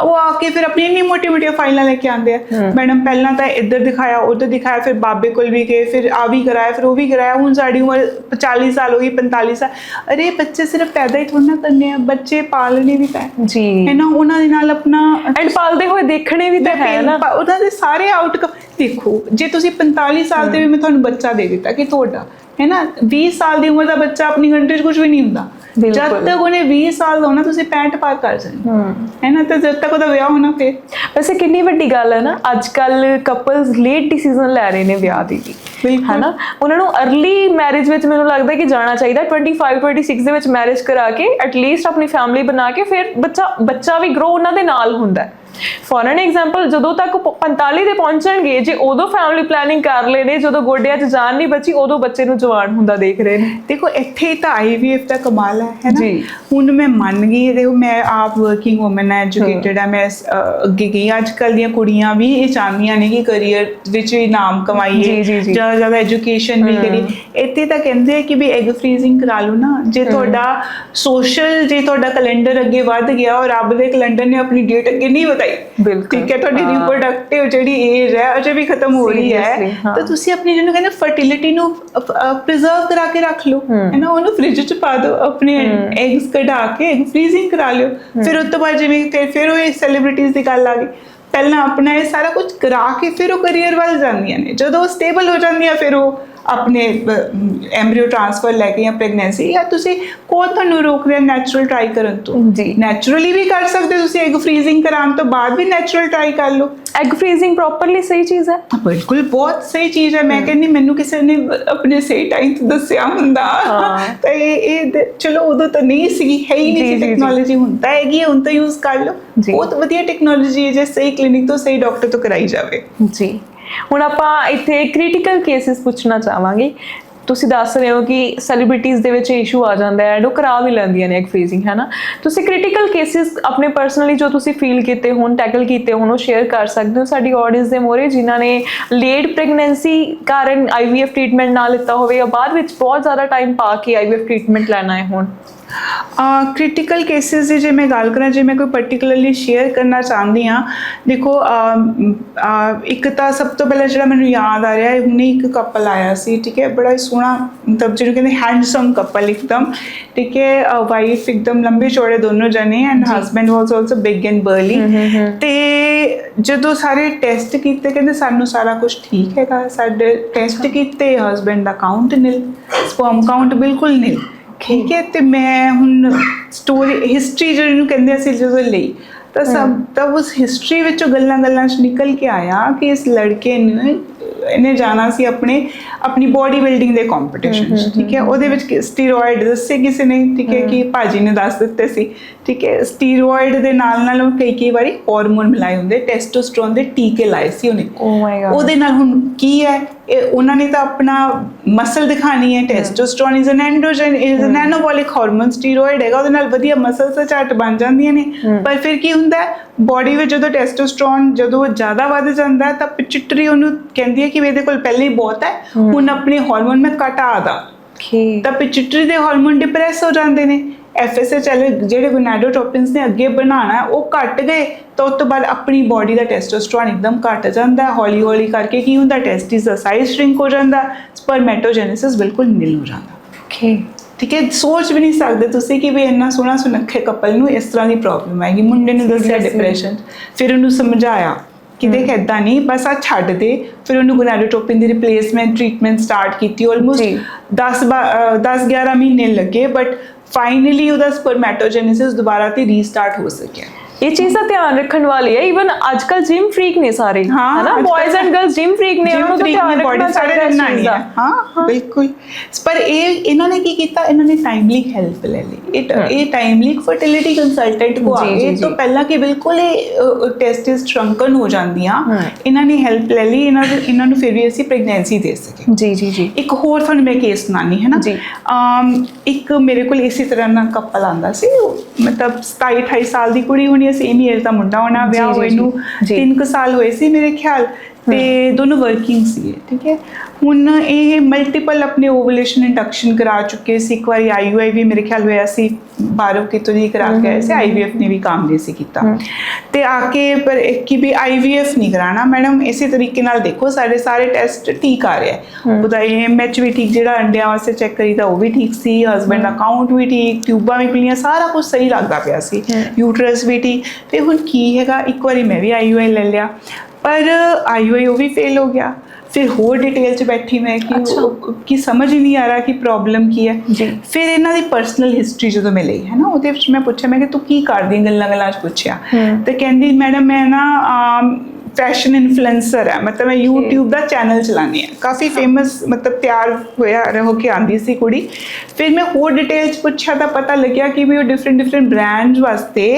ਉਹ ਆ ਕੇ ਫਿਰ ਆਪਣੀ ਇੰਨੀ ਮੋਟੀ ਫਾਈਲਾਂ ਲੈ ਕੇ ਆਉਂਦੇ ਆ ਮੈਡਮ ਪਹਿਲਾਂ ਤਾਂ ਇੱਧਰ ਦਿਖਾਇਆ ਉੱਧਰ ਦਿਖਾਇਆ ਫਿਰ ਬਾਬੇ ਕੋਲ ਵੀ ਗਏ ਫਿਰ ਆ ਵੀ ਕਰਾਇਆ ਫਿਰ ਉਹ ਵੀ ਕਰਾਇਆ ਹੁਣ ਸਾਡੀ ਉਮਰ 40 ਸਾਲ ਹੋ ਗਈ 45 ਸਾਲ ਅਰੇ ਬੱਚੇ ਸਿਰਫ ਪੈਦਾ ਹੀ ਥੋੜਾ ਨਾ ਕਰਨੇ ਆ ਬੱਚੇ ਪਾਲਣੇ ਵੀ ਪੈ ਹੈ ਨਾ ਉਹਨਾਂ ਦੇ ਨਾਲ ਆਪਣਾ ਐਂਡ ਪਾਲਦੇ ਹੋਏ ਦੇਖਣੇ ਵੀ ਤਾਂ ਹੈ ਨਾ ਉਹਨਾਂ ਦੇ ਸਾਰੇ ਆਊਟਕਮ ਦੇਖੋ ਜੇ ਤੁਸੀਂ 45 ਸਾਲ ਤੇ ਵੀ ਮੈਂ ਤੁਹਾਨੂੰ ਬੱਚਾ ਦੇ ਦਿੱਤਾ ਕਿ ਤੁਹਾਡਾ ਹੈ ਨਾ 20 ਸਾਲ ਦੀ ਉਮਰ ਦਾ ਬੱਚਾ ਆਪਣੀ ਕੰਟਰੀ 'ਚ ਕੁਝ ਵੀ ਨਹੀਂ ਹੁੰਦਾ ਜਦ ਤੱਕ ਉਹਨੇ 20 ਸਾਲ ਦਾ ਹੋਣਾ ਤੁਸੀਂ 65 ਪਾਰ ਕਰ ਸਕਦੇ ਹੈ ਨਾ ਤਾਂ ਜਦ ਤੱਕ ਉਹਦਾ ਵਿਆਹ ਹੋਣਾ ਫਿਰ ਵੈਸੇ ਕਿੰਨੀ ਵੱਡੀ ਗੱਲ ਹੈ ਨਾ ਅੱਜ ਕੱਲ ਕਪਲਸ ਲੇਟ ਡਿਸੀਜ਼ਨ ਲੈ ਰਹੇ ਨੇ ਵਿਆਹ ਦੀ ਵੀ ਹੈ ਨਾ ਉਹਨਾਂ ਨੂੰ ਅਰਲੀ ਮੈਰਿਜ ਵਿੱਚ ਮੈਨੂੰ ਲੱਗਦਾ ਕਿ ਜਾਣਾ ਚਾਹੀਦਾ 25-26 ਦੇ ਵਿੱਚ ਮੈਰਿਜ ਕਰਾ ਕੇ ਐਟਲੀਸਟ ਆਪਣੀ ਫੈਮਿਲੀ ਬਣਾ ਕੇ ਫਿਰ ਬੱਚਾ ਵੀ ਗਰੋ ਉਹਨਾਂ ਦੇ ਨਾਲ ਹੁੰਦਾ ਫੋਰਨ ਐਗਜ਼ਾਮਪਲ ਜਦੋਂ ਤੱਕ 45 ਦੇ ਪਹੁੰਚਣਗੇ, ਜੇ ਉਦੋਂ ਫੈਮਿਲੀ ਪਲੈਨਿੰਗ ਕਰ ਲਏ ਨੇ, ਜਦੋਂ ਗੋਡਿਆਂ 'ਚ ਜਾਨ ਨਹੀਂ ਬਚੀ, ਉਦੋਂ ਬੱਚੇ ਨੂੰ ਜਵਾਨ ਹੁੰਦਾ ਦੇਖ ਰਹੇ ਨੇ। ਦੇਖੋ ਇੱਥੇ ਤਾਂ IVF ਦਾ ਕਮਾਲ ਹੈ ਨਾ। ਜੀ। ਹੁਣ ਮੈਂ ਮੰਨ ਗਈ, ਦੇਖੋ ਮੈਂ ਆਪ ਵਰਕਿੰਗ ਵੂਮਨ ਹੈ, ਐਜੂਕੇਟਡ ਹੈ, ਮੈਂ ਅੱਗੇ ਗਈ। ਅੱਜ ਕੱਲ੍ਹ ਦੀਆਂ ਕੁੜੀਆਂ ਵੀ ਇਹ ਚਾਹੁੰਦੀਆਂ ਨੇ ਕਿ ਕਰੀਅਰ ਵਿੱਚ ਵੀ ਨਾਮ ਕਮਾਈਏ, ਜ਼ਿਆਦਾ ਜ਼ਿਆਦਾ ਐਜੂਕੇਸ਼ਨ ਵੀ ਕਰੀਏ। ਇੱਥੇ ਤਾਂ ਕਹਿੰਦੇ ਆ ਕਿ ਵੀ ਐਗ ਫਰੀਜ਼ਿੰਗ ਕਰਾ ਲਓ ਨਾ। ਜੇ ਤੁਹਾਡਾ ਸੋਸ਼ਲ, ਜੇ ਤੁਹਾਡਾ ਕੈਲੰਡਰ ਅੱਗੇ ਵੱਧ ਗਿਆ ਔਰ ਰੱਬ ਦੇ ਕੈਲੰਡਰ ਨੇ ਆਪਣੀ ਡੇਟ ਅੱਗੇ ਨਹੀਂ ਵਧਾਈ, ਠੀਕ ਹੈ, ਤੁਹਾਡੀ ਰਿਪਰੋਡਕਟਿਵ ਜਿਹੜੀ ਏਜ ਹੈ ਅਜੇ ਵੀ ਖਤਮ ਹੋ ਰਹੀ ਹੈ, ਤਾਂ ਤੁਸੀਂ ਆਪਣੀ ਜਿਹਨੂੰ ਕਹਿੰਦੇ ਫਰਟੀਲਿਟੀ ਨੂੰ ਪ੍ਰੀਜ਼ਰਵ ਕਰਾ ਕੇ ਰੱਖ ਲਓ, ਹੈ ਨਾ। ਉਹਨੂੰ ਫ੍ਰਿਜ 'ਚ ਪਾ ਦਿਓ, ਆਪਣੇ ਐਗਸ ਕਢਾ ਕੇ ਐਗ ਫਰੀਜ਼ਿੰਗ ਕਰਾ ਲਿਓ। ਫਿਰ ਉਸ ਤੋਂ ਬਾਅਦ ਜਿਵੇਂ ਫਿਰ ਉਹ ਸੈਲੀਬ੍ਰਿਟੀਜ਼ ਦੀ ਗੱਲ ਆ ਗਈ, ਪਹਿਲਾਂ ਆਪਣਾ ਇਹ ਸਾਰਾ ਕੁਝ ਕਰਾ ਕੇ ਫਿਰ ਉਹ ਕਰੀਅਰ ਵੱਲ ਜਾਂਦੀਆਂ ਨੇ। ਜਦੋਂ ਉਹ ਸਟੇਬਲ ਹੋ ਜਾਂਦੀਆਂ, ਫਿਰ ਉਹ ਆਪਣੇ ਐਮਬ੍ਰੀਓ ਟ੍ਰਾਂਸਫਰ ਲੈ ਕੇ ਜਾਂ ਪ੍ਰੈਗਨੈਂਸੀ, ਜਾਂ ਤੁਸੀਂ ਕੋਲ ਤੁਹਾਨੂੰ ਰੋਕ ਰਿਹਾ ਨੈਚੁਰਲ ਟਰਾਈ ਕਰਨ ਤੋਂ। ਜੀ, ਨੈਚੁਰਲੀ ਵੀ ਕਰ ਸਕਦੇ ਹੋ ਤੁਸੀਂ, ਐਗ ਫਰੀਜ਼ਿੰਗ ਕਰਾਉਣ ਤੋਂ ਬਾਅਦ ਵੀ ਨੈਚੁਰਲ ਟਰਾਈ ਕਰ ਲਓ। ਐਗ ਫਰੀਜ਼ਿੰਗ ਪ੍ਰੋਪਰਲੀ ਸਹੀ ਚੀਜ਼ ਹੈ, ਬਿਲਕੁਲ ਬਹੁਤ ਸਹੀ ਚੀਜ਼ ਹੈ। ਮੈਂ ਕਹਿੰਦੀ ਮੈਨੂੰ ਕਿਸੇ ਨੇ ਆਪਣੇ ਸਹੀ ਟਾਈਮ ਤੇ ਦੱਸਿਆ ਹੁੰਦਾ ਤਾਂ ਇਹ ਚਲੋ ਉਦੋਂ ਤਾਂ ਨਹੀਂ ਸੀਗੀ, ਹੈ ਹੀ ਨਹੀਂ ਸੀ ਟੈਕਨੋਲੋਜੀ। ਹੁਣ ਤਾਂ ਹੈਗੀ ਹੈ, ਹੁਣ ਤਾਂ ਯੂਜ਼ ਕਰ ਲਓ। ਬਹੁਤ ਵਧੀਆ ਟੈਕਨੋਲੋਜੀ ਹੈ, ਜੇ ਸਹੀ ਕਲੀਨਿਕ ਤੋਂ ਸਹੀ ਡਾਕਟਰ ਤੋਂ ਕਰਾਈ ਜਾਵੇ। ਜੀ। ਹੁਣ ਆਪਾਂ ਇੱਥੇ ਕ੍ਰਿਟੀਕਲ ਕੇਸਿਸ ਪੁੱਛਣਾ ਚਾਹਾਂਗੇ। ਤੁਸੀਂ ਦੱਸ ਰਹੇ ਹੋ ਕਿ ਸੈਲੀਬ੍ਰਿਟੀਜ਼ ਦੇ ਵਿੱਚ ਇਸ਼ੂ ਆ ਜਾਂਦਾ ਹੈ, ਉਹ ਕਰਾ ਵੀ ਲੈਂਦੀਆਂ ਨੇ ਐਗ ਫਰੀਜ਼ਿੰਗ, ਹੈ ਨਾ। ਤੁਸੀਂ ਕ੍ਰਿਟੀਕਲ ਕੇਸਿਸ ਆਪਣੇ ਪਰਸਨਲੀ ਜੋ ਤੁਸੀਂ ਫੀਲ ਕੀਤੇ ਹੋਣ, ਟੈਕਲ ਕੀਤੇ ਹੋਣ, ਉਹ ਸ਼ੇਅਰ ਕਰ ਸਕਦੇ ਹੋ ਸਾਡੀ ਆਡੀਅנס ਦੇ ਮੋਰੇ, ਜਿਨ੍ਹਾਂ ਨੇ ਲੇਟ ਪ੍ਰੈਗਨੈਂਸੀ ਕਾਰਨ IVF ਟ੍ਰੀਟਮੈਂਟ ਨਾ ਲਿੱਤਾ ਹੋਵੇ ਜਾਂ ਬਾਅਦ ਵਿੱਚ ਬਹੁਤ ਜ਼ਿਆਦਾ ਟਾਈਮ ਪਾ ਕੇ IVF ਟ੍ਰੀਟਮੈਂਟ ਲੈਣਾ ਹੈ ਹੁਣ। ਕ੍ਰਿਟੀਕਲ ਕੇਸਿਸ ਦੀ ਜੇ ਮੈਂ ਗੱਲ ਕਰਾਂ, ਜੇ ਮੈਂ ਕੋਈ ਪਰਟੀਕੂਲਰਲੀ ਸ਼ੇਅਰ ਕਰਨਾ ਚਾਹੁੰਦੀ ਹਾਂ, ਦੇਖੋ ਇੱਕ ਤਾਂ ਸਭ ਤੋਂ ਪਹਿਲਾਂ ਜਿਹੜਾ ਮੈਨੂੰ ਯਾਦ ਆ ਰਿਹਾ ਹੈ, ਹੁਣੇ ਇੱਕ ਕਪਲ ਆਇਆ ਸੀ, ਠੀਕ ਹੈ, ਬੜਾ ਹੀ ਸੋਹਣਾ, ਮਤਲਬ ਜਿਹਨੂੰ ਕਹਿੰਦੇ ਹੈਂਡਸਮ ਕਪਲ ਇੱਕਦਮ, ਠੀਕ ਹੈ, ਵਾਈਫ ਇੱਕਦਮ ਲੰਬੇ ਚੌੜੇ ਦੋਨੋਂ ਜਣੇ, and husband was also big and Burley. ਤੇ ਜਦੋਂ ਸਾਰੇ ਟੈਸਟ ਕੀਤੇ, ਕਹਿੰਦੇ ਸਾਨੂੰ ਸਾਰਾ ਕੁਝ ਠੀਕ ਹੈਗਾ। ਸਾਡੇ ਟੈਸਟ ਕੀਤੇ, ਹਸਬੈਂਡ ਦਾ ਕਾਊਂਟ ਨਿਲ, ਸਪਰਮ ਕਾਊਂਟ ਬਿਲਕੁਲ ਨਿਲ, ਠੀਕ ਹੈ। ਤੇ ਮੈਂ ਹੁਣ ਸਟੋਰੀ ਹਿਸਟਰੀ ਜਿਹਨੂੰ ਕਹਿੰਦੇ ਅਸੀਂ ਜਦੋਂ ਲਈ, ਤਾਂ ਤਬ ਉਸ ਹਿਸਟਰੀ ਵਿੱਚੋਂ ਗੱਲਾਂ 'ਚ ਨਿਕਲ ਕੇ ਆਇਆ ਕਿ ਇਸ ਲੜਕੇ ਨੇ ਇਹਨੇ ਜਾਣਾ ਸੀ ਆਪਣੀ ਬੋਡੀ ਬਿਲਡਿੰਗ ਦੇ ਕੰਪੀਟੀਸ਼ਨ, ਠੀਕ ਹੈ। ਉਹਦੇ ਵਿੱਚ ਸਟੀਰੋਇਡ ਦੱਸੇ ਕਿਸੇ ਨੇ, ਠੀਕ ਹੈ, ਕਿ ਭਾਜੀ ਨੇ ਦੱਸ ਦਿੱਤੇ ਸੀ, ਠੀਕ ਹੈ। ਸਟੀਰੋਇਡ ਦੇ ਨਾਲ ਉਹ ਕਈ ਵਾਰੀ ਹਾਰਮੋਨ ਮਿਲਾਏ ਹੁੰਦੇ, ਟੈਸਟੋਸਟਰੋਨ ਦੇ ਟੀਕੇ ਲਾਏ ਸੀ ਉਹਨੇ। ਉਹਦੇ ਨਾਲ ਹੁਣ ਕੀ ਹੈ, ਉਹਨਾਂ ਨੇ ਤਾਂ ਆਪਣਾ ਮਸਲ ਦਿਖਾਣੀ ਹੈ। Testosterone is an androgen, is an anabolic hormone, steroid ਹੈਗਾ, ਉਹਦੇ ਨਾਲ ਵਧੀਆ ਮਸਲਸ ਝੱਟ ਬਣ ਜਾਂਦੀਆਂ ਨੇ। ਪਰ ਫਿਰ ਕੀ ਹੁੰਦਾ, ਬੋਡੀ ਵਿੱਚ ਜਦੋਂ ਟੈਸਟੋਸਟਰੋਨ ਜਦੋਂ ਜ਼ਿਆਦਾ ਵੱਧ ਜਾਂਦਾ ਤਾਂ ਪਿਚਿਟਰੀ ਉਹਨੂੰ ਕਹਿੰਦੀ ਹੈ ਕਿ ਇਹਦੇ ਕੋਲ ਪਹਿਲੇ ਹੀ ਬਹੁਤ ਹੈ, ਹੁਣ ਆਪਣੇ ਹਾਰਮੋਨ ਮੈਂ ਘਟਾ ਦਾਂ, ਤਾਂ ਪਿਚਿਟਰੀ ਦੇ ਹਾਰਮੋਨ ਡਿਪਰੈਸ ਹੋ ਜਾਂਦੇ ਨੇ। FSH ਜਿਹੜੇ ਗੋਨਾਡੋਟ੍ਰੋਪਿਨਸ ਨੇ ਅੱਗੇ ਬਣਾਉਣਾ, ਉਹ ਘਟ ਗਏ, ਤਾਂ ਉਸ ਤੋਂ ਬਾਅਦ ਆਪਣੀ ਬੋਡੀ ਦਾ ਟੈਸਟੋਸਟਰੋਨ ਇੱਕਦਮ ਘਟ ਜਾਂਦਾ। ਹੌਲੀ ਹੌਲੀ ਕਰਕੇ ਕੀ ਹੁੰਦਾ, ਟੈਸਟਿਸ ਦਾ ਸਾਈਜ਼ ਸ਼੍ਰਿੰਕ ਹੋ ਜਾਂਦਾ, ਸਪਰਮੈਟੋਜੈਨੇਸਿਸ ਬਿਲਕੁਲ ਨਿਲ ਹੋ ਜਾਂਦਾ। ਠੀਕ ਹੈ, ਸੋਚ ਵੀ ਨਹੀਂ ਸਕਦੇ ਤੁਸੀਂ ਕਿ ਵੀ ਇੰਨਾ ਸੋਹਣਾ ਸੁਨੱਖੇ ਕਪਲ ਨੂੰ ਇਸ ਤਰ੍ਹਾਂ ਦੀ ਪ੍ਰੋਬਲਮ ਆਏਗੀ। ਮੁੰਡੇ ਨੂੰ ਦੱਸਿਆ ਡਿਪਰੈਸ਼ਨ, ਫਿਰ ਉਹਨੂੰ ਸਮਝਾਇਆ ਕਿ ਦੇਖ ਇੱਦਾਂ ਨਹੀਂ, ਬਸ ਆ ਛੱਡ ਦੇ। ਫਿਰ ਉਹਨੂੰ ਗੋਨਾਡੋਟ੍ਰੋਪਿਨ ਦੀ ਰਿਪਲੇਸਮੈਂਟ ਟ੍ਰੀਟਮੈਂਟ ਸਟਾਰਟ ਕੀਤੀ। ਆਲਮੋਸਟ 10-11 ਮਹੀਨੇ ਲੱਗੇ, ਬਟ ਫਾਈਨਲੀ ਉਹਦਾ ਸਪਰਮੈਟੋਜੈਨੇਸਿਸ ਦੁਬਾਰਾ ਤੇ ਰੀਸਟਾਰਟ ਹੋ ਸਕਿਆ। ਇਹ ਚੀਜ਼ ਦਾ ਧਿਆਨ ਰੱਖਣ ਵਾਲੀ ਹੈ। ਇਵਨ ਅੱਜ ਕੱਲ ਜਿਮ ਫਰੀਕ ਨੇ ਸਾਰੇ, ਹੈ ਨਾ, ਬॉयਜ਼ ਐਂਡ ਗਰਲਸ ਜਿਮ ਫਰੀਕ ਨੇ, ਉਹਨਾਂ ਨੂੰ ਧਿਆਨ ਰੱਖਣਾ ਚਾਹੀਦਾ ਇਸ ਚੀਜ਼ ਦਾ। ਹਾਂ ਬਿਲਕੁਲ। ਪਰ ਇਹਨਾਂ ਨੇ ਕੀ ਕੀਤਾ, ਇਹਨਾਂ ਨੇ ਟਾਈਮਲੀ ਹੈਲਪ ਲੈ ਲਈ। ਇਹ ਟਾਈਮਲੀ ਫਰਟੀਲਿਟੀ ਕੰਸਲਟੈਂਟ ਕੋ ਆ ਗਏ, ਤੋਂ ਪਹਿਲਾਂ ਕਿ ਬਿਲਕੁਲ ਇਹ ਟੈਸਟਿਸ ਸ਼ਰੰਕਨ ਹੋ ਜਾਂਦੀਆਂ, ਇਹਨਾਂ ਨੇ ਹੈਲਪ ਲੈ ਲਈ। ਇਹਨਾਂ ਨੂੰ ਫਿਰ ਵੀ ਅਸੀਂ ਪ੍ਰੈਗਨੈਂਸੀ ਦੇ ਸਕੇ। ਜੀ। ਇੱਕ ਹੋਰ ਤੁਹਾਨੂੰ ਮੈਂ ਕੇਸ ਸੁਣਾਨੀ ਹੈ ਨਾ। ਇੱਕ ਮੇਰੇ ਕੋਲ ਇਸੇ ਤਰ੍ਹਾਂ ਦਾ ਕਪਲ ਆਂਦਾ ਸੀ, ਮਤਲਬ 27-28 ਸਾਲ ਦੀ ਕੁੜੀ ਹੋਣੀ, ਸੇਮ ਏਜ ਦਾ ਮੁੰਡਾ ਹੋਣਾ, ਵਿਆਹ ਹੋਏ ਨੂੰ 3 ਸਾਲ ਹੋਏ ਸੀ ਮੇਰੇ ਖਿਆਲ, ਤੇ ਦੋਨੋਂ ਵਰਕਿੰਗ ਸੀ, ਠੀਕ ਹੈ। ਹੁਣ ਇਹ ਮਲਟੀਪਲ ਆਪਣੇ ਓਵੂਲੇਸ਼ਨ ਇੰਡਕਸ਼ਨ ਕਰਾ ਚੁੱਕੇ ਸੀ। ਇੱਕ ਵਾਰੀ IUI ਵੀ ਮੇਰੇ ਖਿਆਲ ਹੋਇਆ ਸੀ, 12 ਕਿਤੋਂ ਦੀ ਕਰਾ ਕੇ ਆਏ ਸੀ। IVF ਨੇ ਵੀ ਕੰਮ ਨਹੀਂ ਸੀ ਕੀਤਾ, ਤੇ ਆ ਕੇ ਪਰ ਕਿ ਵੀ IVF ਨਹੀਂ ਕਰਾਉਣਾ ਮੈਡਮ, ਇਸੇ ਤਰੀਕੇ ਨਾਲ ਦੇਖੋ ਸਾਡੇ ਸਾਰੇ ਟੈਸਟ ਠੀਕ ਆ ਰਿਹਾ। ਉਹਦਾ AMH ਵੀ ਠੀਕ, ਜਿਹੜਾ ਅੰਡਿਆਂ ਵਾਸਤੇ ਚੈੱਕ ਕਰੀਦਾ ਉਹ ਵੀ ਠੀਕ ਸੀ, ਹਸਬੈਂਡ ਦਾ ਕਾਊਂਟ ਵੀ ਠੀਕ, ਟਿਊਬਾਂ ਵੀ ਖੁੱਲੀਆਂ, ਸਾਰਾ ਕੁਝ ਸਹੀ ਲੱਗਦਾ ਪਿਆ ਸੀ, ਯੂਟਰਸ ਵੀ ਠੀਕ। ਤੇ ਹੁਣ ਕੀ ਹੈਗਾ, ਇੱਕ ਵਾਰੀ ਮੈਂ ਵੀ IUI ਲੈ ਲਿਆ, ਪਰ IUI ਉਹ ਵੀ ਫੇਲ ਹੋ ਗਿਆ। ਫਿਰ ਹੋਰ ਡਿਟੇਲ 'ਚ ਬੈਠੀ ਮੈਂ ਕਿ ਸਮਝ ਹੀ ਨਹੀਂ ਆ ਰਿਹਾ ਕਿ ਪ੍ਰੋਬਲਮ ਕੀ ਹੈ। ਫਿਰ ਇਹਨਾਂ ਦੀ ਪਰਸਨਲ ਹਿਸਟਰੀ ਜਦੋਂ ਮੈਂ ਲਈ ਹੈ ਨਾ, ਉਹਦੇ ਵਿੱਚ ਮੈਂ ਪੁੱਛਿਆ, ਮੈਂ ਕਿ ਤੂੰ ਕੀ ਕਰਦੀ, ਗੱਲਾਂ 'ਚ ਪੁੱਛਿਆ, ਤੇ ਕਹਿੰਦੀ ਮੈਡਮ ਮੈਂ ਨਾ ਫੈਸ਼ਨ ਇਨਫਲੂਐਂਸਰ ਹੈ, ਮਤਲਬ ਮੈਂ YouTube ਦਾ ਚੈਨਲ ਚਲਾਉਂਦੀ ਹਾਂ, ਕਾਫੀ ਫੇਮਸ, ਮਤਲਬ ਤਿਆਰ ਹੋ ਕੇ ਆਉਂਦੀ ਸੀ ਕੁੜੀ। ਫਿਰ ਮੈਂ ਹੋਰ ਡਿਟੇਲ 'ਚ ਪੁੱਛਿਆ ਤਾਂ ਪਤਾ ਲੱਗਿਆ ਕਿ ਵੀ ਉਹ ਡਿਫਰੈਂਟ ਬ੍ਰਾਂਡਸ ਵਾਸਤੇ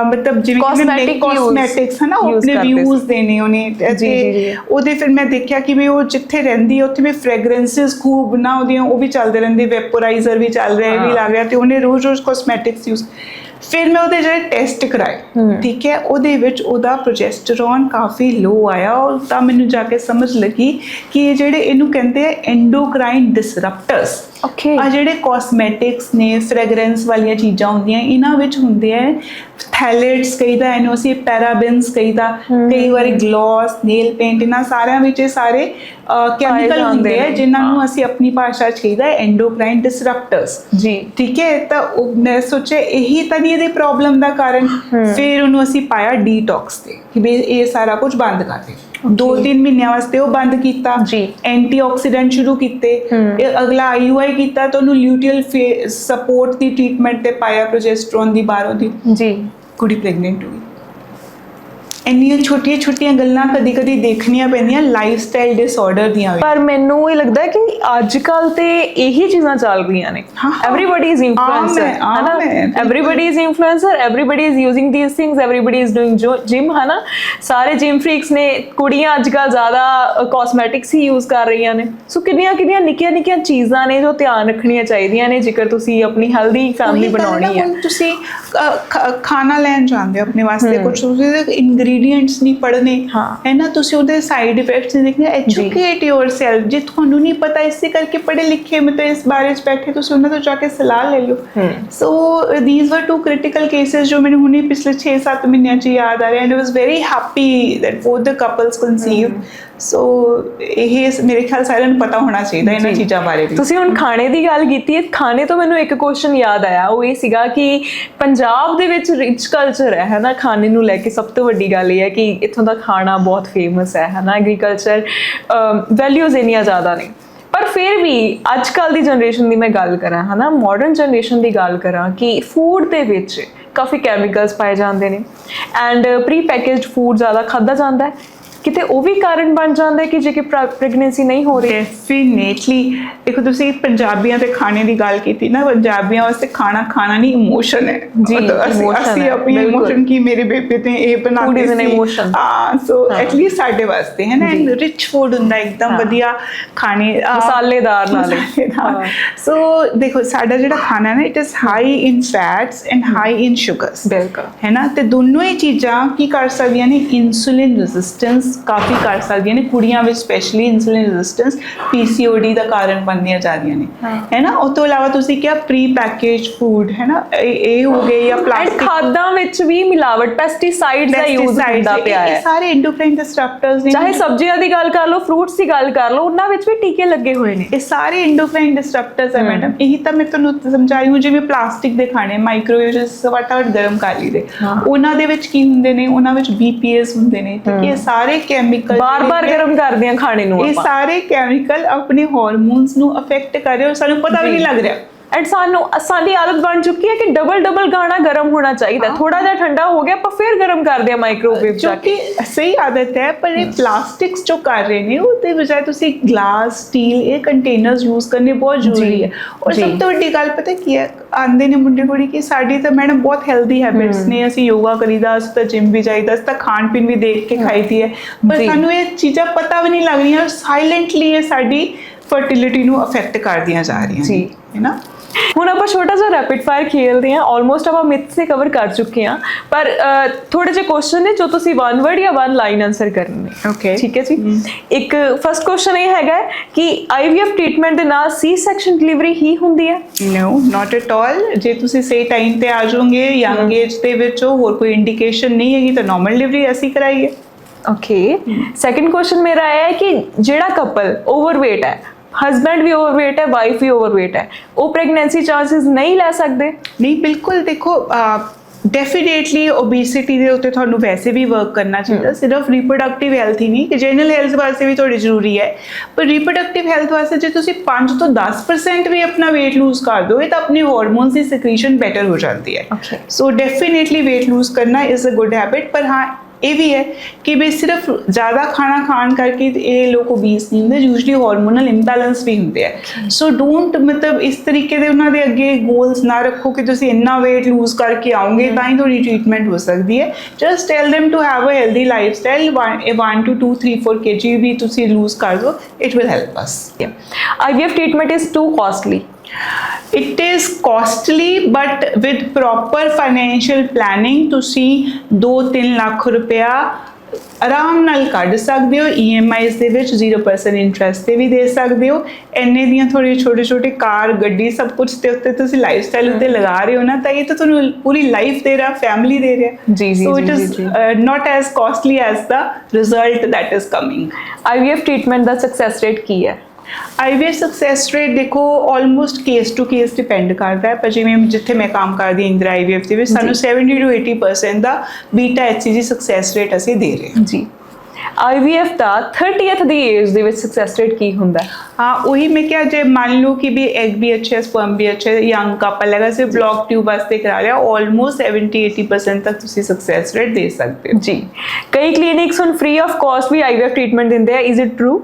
ਮਤਲਬ ਜਿਵੇਂ ਕਾਸਮੈਟਿਕਸ ਹੈ ਨਾ, ਉਹ ਆਪਣੇ ਵਿਊਜ਼ ਦੇਣੇ ਉਹਨੇ। ਤੇ ਉਹਦੇ ਫਿਰ ਮੈਂ ਦੇਖਿਆ ਕਿ ਵੀ ਉਹ ਜਿੱਥੇ ਰਹਿੰਦੀ ਹੈ ਉੱਥੇ ਵੀ ਫ੍ਰੈਗਰੈਂਸਿਸ ਖੂਬ ਨਾ ਉਹਦੀਆਂ ਉਹ ਵੀ ਚੱਲਦੇ ਰਹਿੰਦੇ, ਵੈਪੋਰਾਈਜ਼ਰ ਵੀ ਚੱਲ ਰਿਹਾ, ਇਹ ਵੀ ਲੱਗ ਰਿਹਾ, ਤੇ ਉਹਨੇ ਰੋਜ਼ ਕਾਸਮੈਟਿਕਸ ਯੂਜ਼। ਫਿਰ ਮੈਂ ਉਹਦੇ ਜਿਹੜੇ ਟੈਸਟ ਕਰਾਏ, ਠੀਕ ਹੈ, ਉਹਦੇ ਵਿੱਚ ਉਹਦਾ ਪ੍ਰੋਜੈਸਟਰੋਨ ਕਾਫੀ ਲੋ ਆਇਆ, ਔਰ ਤਾਂ ਮੈਨੂੰ ਜਾ ਕੇ ਸਮਝ ਲੱਗੀ ਕਿ ਇਹ ਜਿਹੜੇ ਇਹਨੂੰ ਕਹਿੰਦੇ ਆ ਐਂਡੋਕਰਾਈਨ ਡਿਸਰਪਟਰਸ, ਆ ਜਿਹੜੇ ਕਾਸਮੈਟਿਕਸ ਨੇ, ਫ੍ਰੈਗਰੈਂਸ ਵਾਲੀਆਂ ਚੀਜ਼ਾਂ ਹੁੰਦੀਆਂ, ਇਹਨਾਂ ਵਿੱਚ ਹੁੰਦੇ ਆ ਥੈਲੇਟਸ ਕਹੀਦਾ, ਇਹਨੂੰ ਅਸੀਂ ਪੈਰਾਬੈਨਸ ਕਹੀਦਾ, ਕਈ ਵਾਰੀ ਗਲੋਸ, ਨੇਲ ਪੇਂਟ, ਇਹਨਾਂ ਸਾਰਿਆਂ ਵਿੱਚ ਇਹ ਸਾਰੇ ਕੈਮੀਕਲ ਹੁੰਦੇ ਆ ਜਿਨ੍ਹਾਂ ਨੂੰ ਅਸੀਂ ਆਪਣੀ ਭਾਸ਼ਾ 'ਚ ਕਹੀਦਾ ਐਂਡੋਕਰਾਈਨ ਡਿਸਰਪਟਰਸ ਜੀ, ਠੀਕ ਹੈ। ਤਾਂ ਮੈਂ ਸੋਚਿਆ ਇਹੀ ਤਾਂ ਨਹੀਂ ਇਹਦੇ ਪ੍ਰੋਬਲਮ ਦਾ ਕਾਰਨ। ਫਿਰ ਉਹਨੂੰ ਅਸੀਂ ਪਾਇਆ ਡੀਟੌਕਸ ਤੇ ਕਿ ਵੀ ਇਹ ਸਾਰਾ ਕੁਝ ਬੰਦ ਕਰ ਦੇ। 2-3 ਮਹੀਨਿਆਂ ਵਾਸਤੇ ਉਹ ਬੰਦ ਕੀਤਾ, ਐਂਟੀਆਕਸੀਡੈਂਟ ਸ਼ੁਰੂ ਕੀਤੇ, ਅਗਲਾ IUI ਕੀਤਾ ਤਾਂ ਉਹਨੂੰ ਲਿਊਟੀਅਲ ਸਪੋਰਟ ਦੀ ਟ੍ਰੀਟਮੈਂਟ ਤੇ ਪਾਇਆ ਪ੍ਰੋਜੈਸਟਰੋਨ ਦੀ ਬਾਹਰੋਂ ਦੀ ਜੀ, ਕੁੜੀ ਪ੍ਰੈਗਨੈਂਟ ਹੋ ਗਈ। ਇੰਨੀਆਂ ਛੋਟੀਆਂ ਗੱਲਾਂ ਕਦੀ ਦੇਖਣੀਆਂ ਪੈਂਦੀਆਂ ਲਾਈਫ ਸਟਾਈਲ ਡਿਸਆਰਡਰ ਦੀਆਂ। ਪਰ ਮੈਨੂੰ ਇਹ ਲੱਗਦਾ ਹੈ ਕਿ ਅੱਜ ਕੱਲ ਤੇ ਇਹੀ ਚੀਜ਼ਾਂ ਚੱਲ ਰਹੀਆਂ ਨੇ। ਐਵਰੀਬਾਡੀ ਇਜ਼ ਇਨਫਲੂਐਂਸਰ, ਹੈ ਨਾ, everybody is influencer, everybody is using these things, everybody is doing gym, ਹੈ ਨਾ, ਸਾਰੇ ਜਿਮ ਫਰੀਕਸ ਨੇ। ਕੁੜੀਆਂ ਅੱਜ ਕੱਲ ਜ਼ਿਆਦਾ ਕਾਸਮੈਟਿਕਸ ਹੀ ਯੂਜ਼ ਕਰ ਰਹੀਆਂ ਨੇ। ਸੋ ਕਿੰਨੀਆਂ ਨਿੱਕੀਆਂ ਚੀਜ਼ਾਂ ਨੇ ਜੋ ਧਿਆਨ ਰੱਖਣੀਆਂ ਚਾਹੀਦੀਆਂ ਨੇ ਜੇਕਰ ਤੁਸੀਂ ਆਪਣੀ ਹੈਲਦੀ ਫੈਮਿਲੀ ਬਣਾਉਣੀ ਹੈ। ਤੁਸੀਂ ਖਾਣਾ ਲੈਣ ਜਾਂਦੇ ਹੋ ਆਪਣੇ ਵਾਸਤੇ, ਕੁਝ ਇੰਗਰੀਡੀਐਂਟਸ ਨਹੀਂ ਪੜ੍ਹਨੇ, ਹੈ ਨਾ, ਤੁਸੀਂ ਉਹਦੇ ਸਾਈਡ ਇਫੈਕਟਸ ਨਹੀਂ ਦੇਖਣੇ। ਐਜੂਕੇਟ ਯੋਰਸੈਲਫ, ਜੇ ਤੁਹਾਨੂੰ ਨਹੀਂ ਪਤਾ ਇਸੇ ਕਰਕੇ ਪੜ੍ਹੇ ਲਿਖੇ ਮਤਲਬ ਇਸ ਬਾਰੇ 'ਚ ਬੈਠੇ, ਤੁਸੀਂ ਉਹਨਾਂ ਤੋਂ ਜਾ ਕੇ ਸਲਾਹ ਲੈ ਲਓ। ਸੋ ਥੀਸ ਵਰ 2 ਕ੍ਰਿਟੀਕਲ ਕੇਸਿਸ ਜੋ ਮੈਨੂੰ ਹੁਣੇ ਪਿਛਲੇ 6-7 ਮਹੀਨਿਆਂ 'ਚ ਯਾਦ ਆ ਰਹੇ, and I was very happy that both the couples conceived. So ਇਹ ਮੇਰੇ ਖਿਆਲ ਸਾਰਿਆਂ ਨੂੰ ਪਤਾ ਹੋਣਾ ਚਾਹੀਦਾ ਇਹਨਾਂ ਚੀਜ਼ਾਂ ਬਾਰੇ ਵੀ। ਤੁਸੀਂ ਹੁਣ ਖਾਣੇ ਦੀ ਗੱਲ ਕੀਤੀ ਹੈ, ਖਾਣੇ ਤੋਂ ਮੈਨੂੰ ਇੱਕ ਕੁਐਸਚਨ ਯਾਦ ਆਇਆ, ਉਹ ਇਹ ਸੀਗਾ ਕਿ ਪੰਜਾਬ ਦੇ ਵਿੱਚ ਰਿਚ ਕਲਚਰ ਹੈ ਨਾ, ਖਾਣੇ ਨੂੰ ਲੈ ਕੇ ਸਭ ਤੋਂ ਵੱਡੀ ਗੱਲ ਇਹ ਹੈ ਕਿ ਇੱਥੋਂ ਦਾ ਖਾਣਾ ਬਹੁਤ ਫੇਮਸ ਹੈ ਨਾ, ਐਗਰੀਕਲਚਰ ਵੈਲਿਊਜ਼ ਇੰਨੀਆਂ ਜ਼ਿਆਦਾ ਨੇ। ਪਰ ਫਿਰ ਵੀ ਅੱਜ ਕੱਲ੍ਹ ਦੀ ਜਨਰੇਸ਼ਨ ਦੀ ਮੈਂ ਗੱਲ ਕਰਾਂ, ਹੈ ਨਾ, ਮਾਡਰਨ ਜਨਰੇਸ਼ਨ ਦੀ ਗੱਲ ਕਰਾਂ ਕਿ ਫੂਡ ਦੇ ਵਿੱਚ ਕਾਫੀ ਕੈਮੀਕਲਸ ਪਾਏ ਜਾਂਦੇ ਨੇ ਐਂਡ ਪ੍ਰੀ ਪੈਕੇਜਡ ਫੂਡ ਜ਼ਿਆਦਾ ਖਾਧਾ ਜਾਂਦਾ ਹੈ। ਕਿਤੇ ਉਹ ਵੀ ਕਾਰਨ ਬਣ ਜਾਂਦਾ ਹੈ ਕਿ ਜੇ ਕਿ ਪ੍ਰੈਗਨੈਂਸੀ ਨਹੀਂ ਹੋ ਰਹੀ। ਡੈਫੀਨੇਟਲੀ। ਦੇਖੋ ਤੁਸੀਂ ਪੰਜਾਬੀਆਂ ਦੇ ਖਾਣੇ ਦੀ ਗੱਲ ਕੀਤੀ ਨਾ, ਪੰਜਾਬੀਆਂ ਵਾਸਤੇ ਖਾਣਾ ਨਹੀਂ ਇਮੋਸ਼ਨ ਹੈ ਜੀ। ਅਸੀਂ ਆਪਣੀ ਇਮੋਸ਼ਨ ਕੀ ਮੇਰੇ ਬੇਬੇ ਤੇ ਇਹ ਬਣਾਉਂਦੇ ਸੀ, ਹਾਂ, ਸੋ ਐਟਲੀਸਟ ਸਾਡੇ ਵਾਸਤੇ ਹੈ ਨਾ, ਰਿਚ ਫੂਡ ਹੁੰਦਾ ਇੱਕਦਮ ਵਧੀਆ, ਖਾਣੇ ਮਸਾਲੇਦਾਰ ਨਾਲ। ਸੋ ਦੇਖੋ ਸਾਡਾ ਜਿਹੜਾ ਖਾਣਾ ਨਾ, it is high in fats and high in sugars, ਬਿਲਕੁਲ, ਹੈ ਨਾ। ਤੇ ਦੋਨੋਂ ਹੀ ਚੀਜ਼ਾਂ ਕੀ ਕਰ ਸਕਦੀਆਂ ਨੇ, ਇਨਸੂਲਿਨ ਰੈਜ਼ਿਸਟੈਂਸ ਕਾਫੀ ਕਰ ਸਕਦੀਆਂ ਨੇ ਕੁੜੀਆਂ ਵਿੱਚ, ਸਪੈਸ਼ਲੀ ਇਨਸੂਲਿਨ ਰੈਜ਼ਿਸਟੈਂਸ PCOD ਦਾ ਕਾਰਨ ਬਣਦੀਆਂ ਜਾ ਰਹੀਆਂ ਨੇ, ਹੈ ਨਾ। ਉਸ ਤੋਂ ਇਲਾਵਾ ਤੁਸੀਂ ਕਿਹਾ ਪ੍ਰੀ ਪੈਕੇਜ ਫੂਡ, ਹੈ ਨਾ, ਇਹ ਹੋ ਗਏ, ਜਾਂ ਪਲਾਸਟਿਕ ਖਾਦਾਂ ਵਿੱਚ ਵੀ ਮਿਲਾਵਟ, ਪੈਸਟੀਸਾਈਡਸ ਦਾ ਯੂਜ਼ ਹੁੰਦਾ ਪਿਆ ਹੈ, ਸਾਰੇ ਐਂਡੋਕਰਾਈਨ ਡਿਸਰਪਟਰਸ ਨੇ। ਚਾਹੇ ਸਬਜ਼ੀਆਂ ਦੀ ਗੱਲ ਕਰ ਲਓ, ਫਰੂਟਸ ਦੀ ਗੱਲ ਕਰ ਲਓ, ਉਹਨਾਂ ਵਿੱਚ ਵੀ ਟੀਕੇ ਲੱਗੇ ਹੋਏ ਨੇ। ਇਹ ਸਾਰੇ ਐਂਡੋਕਰਾਈਨ ਡਿਸਰਪਟਰਸ ਹੈ ਮੈਡਮ। ਇਹੀ ਤਾਂ ਮੈਂ ਤੁਹਾਨੂੰ ਸਮਝਾ ਰਹੀ ਹਾਂ। ਜਿਵੇਂ ਪਲਾਸਟਿਕ ਦੇ ਖਾਣੇ ਮਾਈਕ੍ਰੋਵੇਵ ਫਟਾਫਟ ਗਰਮ ਕਰ ਲਈਦੇ, ਉਹਨਾਂ ਦੇ ਵਿੱਚ ਕੀ ਹੁੰਦੇ ਨੇ, ਉਹਨਾਂ ਵਿੱਚ BPAs ਹੁੰਦੇ ਨੇ, ਠੀਕ ਹੈ। ਸਾਰੇ ਕੈਮੀਕਲ ਬਾਰ-ਬਾਰ ਗਰਮ ਕਰਦੇ ਆ ਖਾਣੇ ਨੂੰ, ਇਹ ਸਾਰੇ ਕੈਮੀਕਲ ਆਪਣੇ ਹਾਰਮੋਨਸ ਨੂੰ ਅਫੈਕਟ ਕਰ ਰਹੇ, ਔਰ ਸਾਨੂੰ ਪਤਾ ਵੀ ਨਹੀਂ ਲੱਗ ਰਿਹਾ। ਐਂਡ ਸਾਡੀ ਆਦਤ ਬਣ ਚੁੱਕੀ ਹੈ ਕਿ ਡਬਲ ਖਾਣਾ ਗਰਮ ਹੋਣਾ ਚਾਹੀਦਾ, ਥੋੜਾ ਜਿਹਾ ਠੰਡਾ ਹੋ ਗਿਆ ਆਪਾਂ ਫਿਰ ਗਰਮ ਕਰਦੇ ਆ ਮਾਈਕ੍ਰੋਵੇਵ ਜਾ ਕੇ। ਸਹੀ ਆਦਤ ਹੈ, ਪਰ ਇਹ ਪਲਾਸਟਿਕਸ ਜੋ ਕਰ ਰਹੇ ਨੇ ਉਹਦੇ ਬਜਾਏ ਤੁਸੀਂ ਗਲਾਸ, ਸਟੀਲ, ਇਹ ਕੰਟੇਨਰਸ ਯੂਜ਼ ਕਰਨੇ ਬਹੁਤ ਜ਼ਰੂਰੀ ਹੈ। ਔਰ ਸਭ ਤੋਂ ਵੱਡੀ ਗੱਲ ਪਤਾ ਕੀ ਹੈ, ਆਉਂਦੇ ਨੇ ਮੁੰਡੇ ਕੁੜੀ ਕਿ ਸਾਡੀ ਤਾਂ ਮੈਡਮ ਬਹੁਤ ਹੈਲਦੀ ਹੈਬਿਟਸ ਨੇ, ਅਸੀਂ ਯੋਗਾ ਕਰੀਦਾ, ਅਸੀਂ ਤਾਂ ਜਿਮ ਵੀ ਜਾਈਦਾ, ਅਸੀਂ ਤਾਂ ਖਾਣ ਪੀਣ ਵੀ ਦੇਖ ਕੇ ਖਾਈਦੀ ਹੈ, ਪਰ ਸਾਨੂੰ ਇਹ ਚੀਜ਼ਾਂ ਪਤਾ ਵੀ ਨਹੀਂ ਲੱਗ ਰਹੀਆਂ, ਸਾਇਲੈਂਟਲੀ ਇਹ ਸਾਡੀ ਫਰਟੀਲਿਟੀ ਨੂੰ ਅਫੈਕਟ ਕਰਦੀਆਂ ਜਾ ਰਹੀਆਂ ਨੇ, ਹੈ ਨਾ। ਹੁਣ ਆਪਾਂ ਛੋਟਾ ਜਿਹਾ ਰੈਪਿਡ ਫਾਇਰ ਖੇਲਦੇ ਹਾਂ। ਆਲਮੋਸਟ ਆਪਾਂ ਮਿਥਸ ਤੇ ਕਵਰ ਕਰ ਚੁੱਕੇ ਹਾਂ, ਪਰ ਥੋੜੇ ਜਿਹੇ ਕੁਐਸਚਨ ਨੇ ਜੋ ਤੁਸੀਂ 1 ਵਰਡ ਜਾਂ 1 ਲਾਈਨ ਆਨਸਰ ਕਰਨੇ ਨੇ। ਓਕੇ, ਠੀਕ ਹੈ ਜੀ। ਇੱਕ ਫਸਟ ਕੁਐਸਚਨ ਇਹ ਹੈਗਾ ਕਿ IVF ਟ੍ਰੀਟਮੈਂਟ ਦੇ ਨਾਲ C ਸੈਕਸ਼ਨ ਡਿਲੀਵਰੀ ਹੀ ਹੁੰਦੀ ਹੈ? ਨੋ, ਨਾਟ ਐਟ ਆਲ। ਜੇ ਤੁਸੀਂ ਸਹੀ ਟਾਈਮ ਤੇ ਆ ਜਾਓਗੇ, ਯੰਗ ਏਜ ਦੇ ਵਿੱਚ ਹੋਰ ਕੋਈ ਇੰਡੀਕੇਸ਼ਨ ਨਹੀਂ ਹੈਗੀ ਤਾਂ ਨਾਰਮਲ ਡਿਲੀਵਰੀ ਅਸੀਂ ਕਰਾਈਏ। ਓਕੇ, ਸੈਕੰਡ ਕੁਐਸਚਨ ਮੇਰਾ ਹੈ ਕਿ ਜਿਹੜਾ ਕਪਲ ਓਵਰਵੇਟ ਹੈ, ਹਸਬੈਂਡ ਵੀ ਓਵਰਵੇਟ ਹੈ, ਵਾਈਫ ਵੀ ਓਵਰਵੇਟ ਹੈ, ਉਹ ਪ੍ਰੈਗਨੈਂਸੀ ਚਾਂਸਸ ਨਹੀਂ ਲੈ ਸਕਦੇ? ਨਹੀਂ, ਬਿਲਕੁਲ। ਦੇਖੋ ਡੈਫੀਨੇਟਲੀ ਓਬੇਸਿਟੀ ਦੇ ਉੱਤੇ ਤੁਹਾਨੂੰ ਵੈਸੇ ਵੀ ਵਰਕ ਕਰਨਾ ਚਾਹੀਦਾ, ਸਿਰਫ ਰੀਪਰੋਡਕਟਿਵ ਹੈਲਥ ਹੀ ਨਹੀਂ, ਕਿ ਜਨਰਲ ਹੈਲਥ ਵਾਸਤੇ ਵੀ ਤੁਹਾਡੀ ਜ਼ਰੂਰੀ ਹੈ, ਪਰ ਰੀਪਰੋਡਕਟਿਵ ਹੈਲਥ ਵਾਸਤੇ ਜੇ ਤੁਸੀਂ 5 ਤੋਂ 10% ਵੀ ਆਪਣਾ weight lose ਕਰ ਦੋਗੇ ਤਾਂ ਆਪਣੇ ਹਾਰਮੋਨਸ ਦੀ ਸਿਕ੍ਰੀਸ਼ਨ ਬੈਟਰ ਹੋ ਜਾਂਦੀ ਹੈ। ਸੋ ਡੈਫੀਨੇਟਲੀ weight lose ਕਰਨਾ ਇਜ਼ ਅ ਗੁੱਡ ਹੈਬਿਟ, ਪਰ ਹਾਂ ਇਹ ਵੀ ਹੈ ਕਿ ਵੀ ਸਿਰਫ ਜ਼ਿਆਦਾ ਖਾਣਾ ਖਾਣ ਕਰਕੇ ਇਹ ਲੋਕ obese ਨਹੀਂ ਹੁੰਦੇ, ਯੂਜਲੀ ਹਾਰਮੋਨਲ ਇੰਬੈਲੈਂਸ ਵੀ ਹੁੰਦੇ ਆ। ਸੋ ਡੋਂਟ ਮਤਲਬ ਇਸ ਤਰੀਕੇ ਦੇ ਉਹਨਾਂ ਦੇ ਅੱਗੇ ਗੋਲਸ ਨਾ ਰੱਖੋ ਕਿ ਤੁਸੀਂ ਇੰਨਾ weight lose ਕਰਕੇ ਆਓਗੇ ਤਾਂ ਹੀ ਤੁਹਾਡੀ ਟ੍ਰੀਟਮੈਂਟ ਹੋ ਸਕਦੀ ਹੈ। Just tell them to have a healthy lifestyle, 1 to 2 3 4 kg ਵੀ ਤੁਸੀਂ lose ਕਰ ਦਿਓ, it will help us. IVF treatment is too costly. It is costly, but with proper financial planning ਤੁਸੀਂ 2-3 ਲੱਖ ਰੁਪਇਆ ਆਰਾਮ ਨਾਲ ਕੱਢ ਸਕਦੇ ਹੋ। EMIs ਦੇ ਵਿੱਚ 0% ਇੰਟਰਸਟ ਤੇ ਵੀ ਦੇ ਸਕਦੇ ਹੋ। ਇੰਨੇ ਦੀਆਂ ਥੋੜੀ ਛੋਟੇ ਕਾਰ ਗੱਡੀ ਸਭ ਕੁਝ ਦੇ ਉੱਤੇ ਤੁਸੀਂ ਲਾਈਫਸਟਾਈਲ ਉੱਤੇ ਲਗਾ ਰਹੇ ਹੋ ਨਾ, ਤਾਂ ਇਹ ਤਾਂ ਤੁਹਾਨੂੰ ਪੂਰੀ ਲਾਈਫ ਦੇ ਰਿਹਾ, ਫੈਮਿਲੀ ਦੇ ਰਿਹਾ। ਜੀ so it is not as costly as the result that is coming. IVF treatment ਦਾ ਸਕਸੈਸ ਰੇਟ ਕੀ ਹੈ? IVF ਸਕਸੈਸ ਰੇਟ ਦੇਖੋ almost case to case depend ਕਰਦਾ ਹੈ, ਪਰ ਜਿਵੇਂ ਜਿੱਥੇ ਮੈਂ ਕੰਮ ਕਰਦੀ ਹਾਂ ਇੰਦਰਾ IVF ਦੇ ਵਿੱਚ ਸਾਨੂੰ 70 to 80% the beta HCG success rate ਅਸੀਂ ਦੇ ਰਹੇ ਹਾਂ ਜੀ। IVF ਦਾ 30th ਦੀ ਏਜ ਦੇ ਵਿੱਚ ਸਕਸੈਸ ਰੇਟ ਕੀ ਹੁੰਦਾ ਹੈ? ਹਾਂ ਉਹੀ ਮੈਂ ਕਿਹਾ, ਜੇ ਮੰਨ ਲਓ ਕਿ ਵੀ ਐਗ ਵੀ ਅੱਛਾ ਸਪਰਮ ਵੀ ਅੱਛਾ, ਯੰਗ ਕਪਲ ਹੈਗਾ ਸਿਰਫ ਬਲੌਕ ਟਿਊਬ ਵਾਸਤੇ ਕਰਾ ਲਿਆ, ਆਲਮੋਸਟ 70-80% ਤੱਕ ਤੁਸੀਂ ਸਕਸੈਸ ਰੇਟ ਦੇ ਸਕਦੇ ਹੋ ਜੀ। ਕਈ ਕਲੀਨਿਕਸ ਹੁਣ ਫ੍ਰੀ ਆਫ ਕਾਸਟ ਵੀ IVF ਟ੍ਰੀਟਮੈਂਟ ਦਿੰਦੇ ਆ, is it true?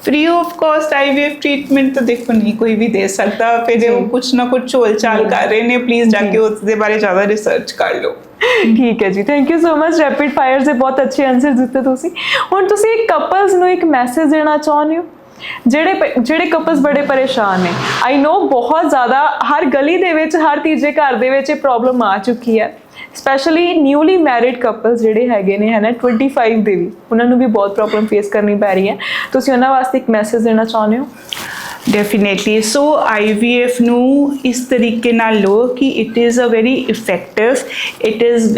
Free of cost IVF treatment तो देखो नहीं कोई भी दे सकता, फिर वो कुछ ना कुछ झोल चाल कर रहे हैं, प्लीज जाके उसके बारे ज़्यादा रिसर्च कर लो। ਠੀਕ ਹੈ ਜੀ, thank you so much. Rapid fire ਦੇ ਬਹੁਤ ਅੱਛੇ ਆਨਸਰ ਦਿੱਤੇ ਤੁਸੀਂ। ਹੁਣ ਤੁਸੀਂ ਕਪਲਸ ਨੂੰ ਇੱਕ ਮੈਸੇਜ ਦੇਣਾ ਚਾਹੁੰਦੇ ਹੋ ਜਿਹੜੇ ਕਪਲਸ ਬੜੇ ਪਰੇਸ਼ਾਨ ਨੇ? ਆਈ ਨੋ ਬਹੁਤ ਜ਼ਿਆਦਾ ਹਰ ਗਲੀ ਦੇ ਵਿੱਚ, ਹਰ ਤੀਜੇ ਘਰ ਦੇ ਵਿੱਚ ਇਹ ਪ੍ਰੋਬਲਮ ਆ ਚੁੱਕੀ ਹੈ, ਸਪੈਸ਼ਲੀ ਨਿਊਲੀ ਮੈਰਿਡ ਕਪਲਸ ਜਿਹੜੇ ਹੈਗੇ ਨੇ ਹੈ ਨਾ 25 ਦੇ ਵੀ, ਉਹਨਾਂ ਨੂੰ ਵੀ ਬਹੁਤ ਪ੍ਰੋਬਲਮ ਫੇਸ ਕਰਨੀ ਪੈ ਰਹੀ ਹੈ। ਤੁਸੀਂ ਉਹਨਾਂ ਵਾਸਤੇ ਇੱਕ ਮੈਸੇਜ ਦੇਣਾ ਚਾਹੁੰਦੇ ਹੋ? ਡੈਫੀਨੇਟਲੀ। ਸੋ IVF ਨੂੰ ਇਸ ਤਰੀਕੇ ਨਾਲ ਲਓ ਕਿ it is a very effective, it is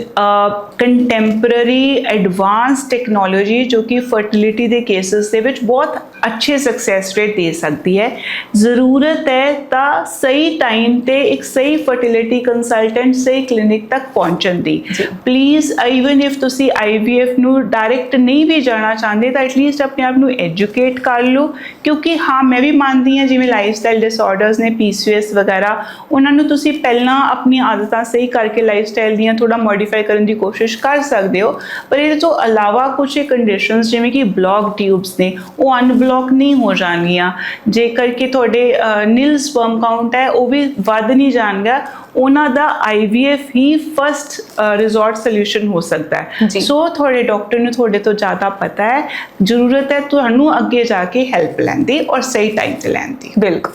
contemporary advance technology ਜੋ ਕਿ ਫਰਟੀਲਿਟੀ ਦੇ ਕੇਸਿਸ ਦੇ ਵਿੱਚ ਬਹੁਤ ਅੱਛੇ ਸਕਸੈਸ ਰੇਟ ਦੇ ਸਕਦੀ ਹੈ। ਜ਼ਰੂਰਤ ਹੈ ਤਾਂ ਸਹੀ ਟਾਈਮ ਤੇ ਇੱਕ ਸਹੀ ਫਰਟੀਲਿਟੀ ਕੰਸਲਟੈਂਟ ਸਹੀ ਕਲੀਨਿਕ ਤੱਕ ਪਹੁੰਚਣ ਦੀ। ਪਲੀਜ਼ ਇਵਨ ਇਫ ਤੁਸੀਂ IVF ਨੂੰ ਡਾਇਰੈਕਟ ਨਹੀਂ ਵੀ ਜਾਣਾ ਚਾਹੁੰਦੇ ਤਾਂ ਐਟਲੀਸਟ ਆਪਣੇ ਆਪ ਨੂੰ ਐਜੂਕੇਟ ਕਰ ਲਓ, ਕਿਉਂਕਿ ਹਾਂ ਮੈਂ ਵੀ ਮੰਨਦੀ ਜਿਵੇਂ ਲਾਈਫਸਟਾਈਲ ਡਿਸਆਰਡਰਸ ਨੇ, PCOS ਵਗੈਰਾ, ਉਹਨਾਂ ਨੂੰ ਤੁਸੀਂ ਪਹਿਲਾਂ ਆਪਣੀ ਆਦਤਾਂ ਸਹੀ ਕਰਕੇ ਲਾਈਫਸਟਾਈਲ ਦੀਆਂ ਥੋੜਾ ਮੋਡੀਫਾਈ ਕਰਨ ਦੀ ਕੋਸ਼ਿਸ਼ ਕਰ ਸਕਦੇ ਹੋ। ਪਰ ਇਹਦੇ ਤੋਂ ਇਲਾਵਾ ਕੁਝ ਕੰਡੀਸ਼ਨਸ ਜਿਵੇਂ ਕਿ ਬਲੌਕ ਟਿਊਬਸ ਨੇ ਉਹ ਅਨਬਲੌਕ ਨਹੀਂ ਹੋ ਜਾਣਗੀਆਂ, ਜੇਕਰ ਕਿ ਤੁਹਾਡੇ ਨਿਲ ਸਪਰਮ ਕਾਊਂਟ ਹੈ ਉਹ ਵੀ ਵੱਧ ਨਹੀਂ ਜਾਣਗਾ, ਉਹਨਾਂ ਦਾ IVF ਹੀ ਫਸਟ ਰਿਜ਼ੋਰਟ ਸੋਲੂਸ਼ਨ ਹੋ ਸਕਦਾ ਹੈ। ਸੋ ਤੁਹਾਡੇ ਡਾਕਟਰ ਨੂੰ ਤੁਹਾਡੇ ਤੋਂ ਜ਼ਿਆਦਾ ਪਤਾ ਹੈ, ਜ਼ਰੂਰਤ ਹੈ ਤੁਹਾਨੂੰ ਅੱਗੇ ਜਾ ਕੇ ਹੈਲਪ ਲੈਣ ਦੀ ਔਰ ਸਹੀ ਟਾਈਮ ਤੇ ਲੈਣ ਦੀ। ਬਿਲਕੁਲ।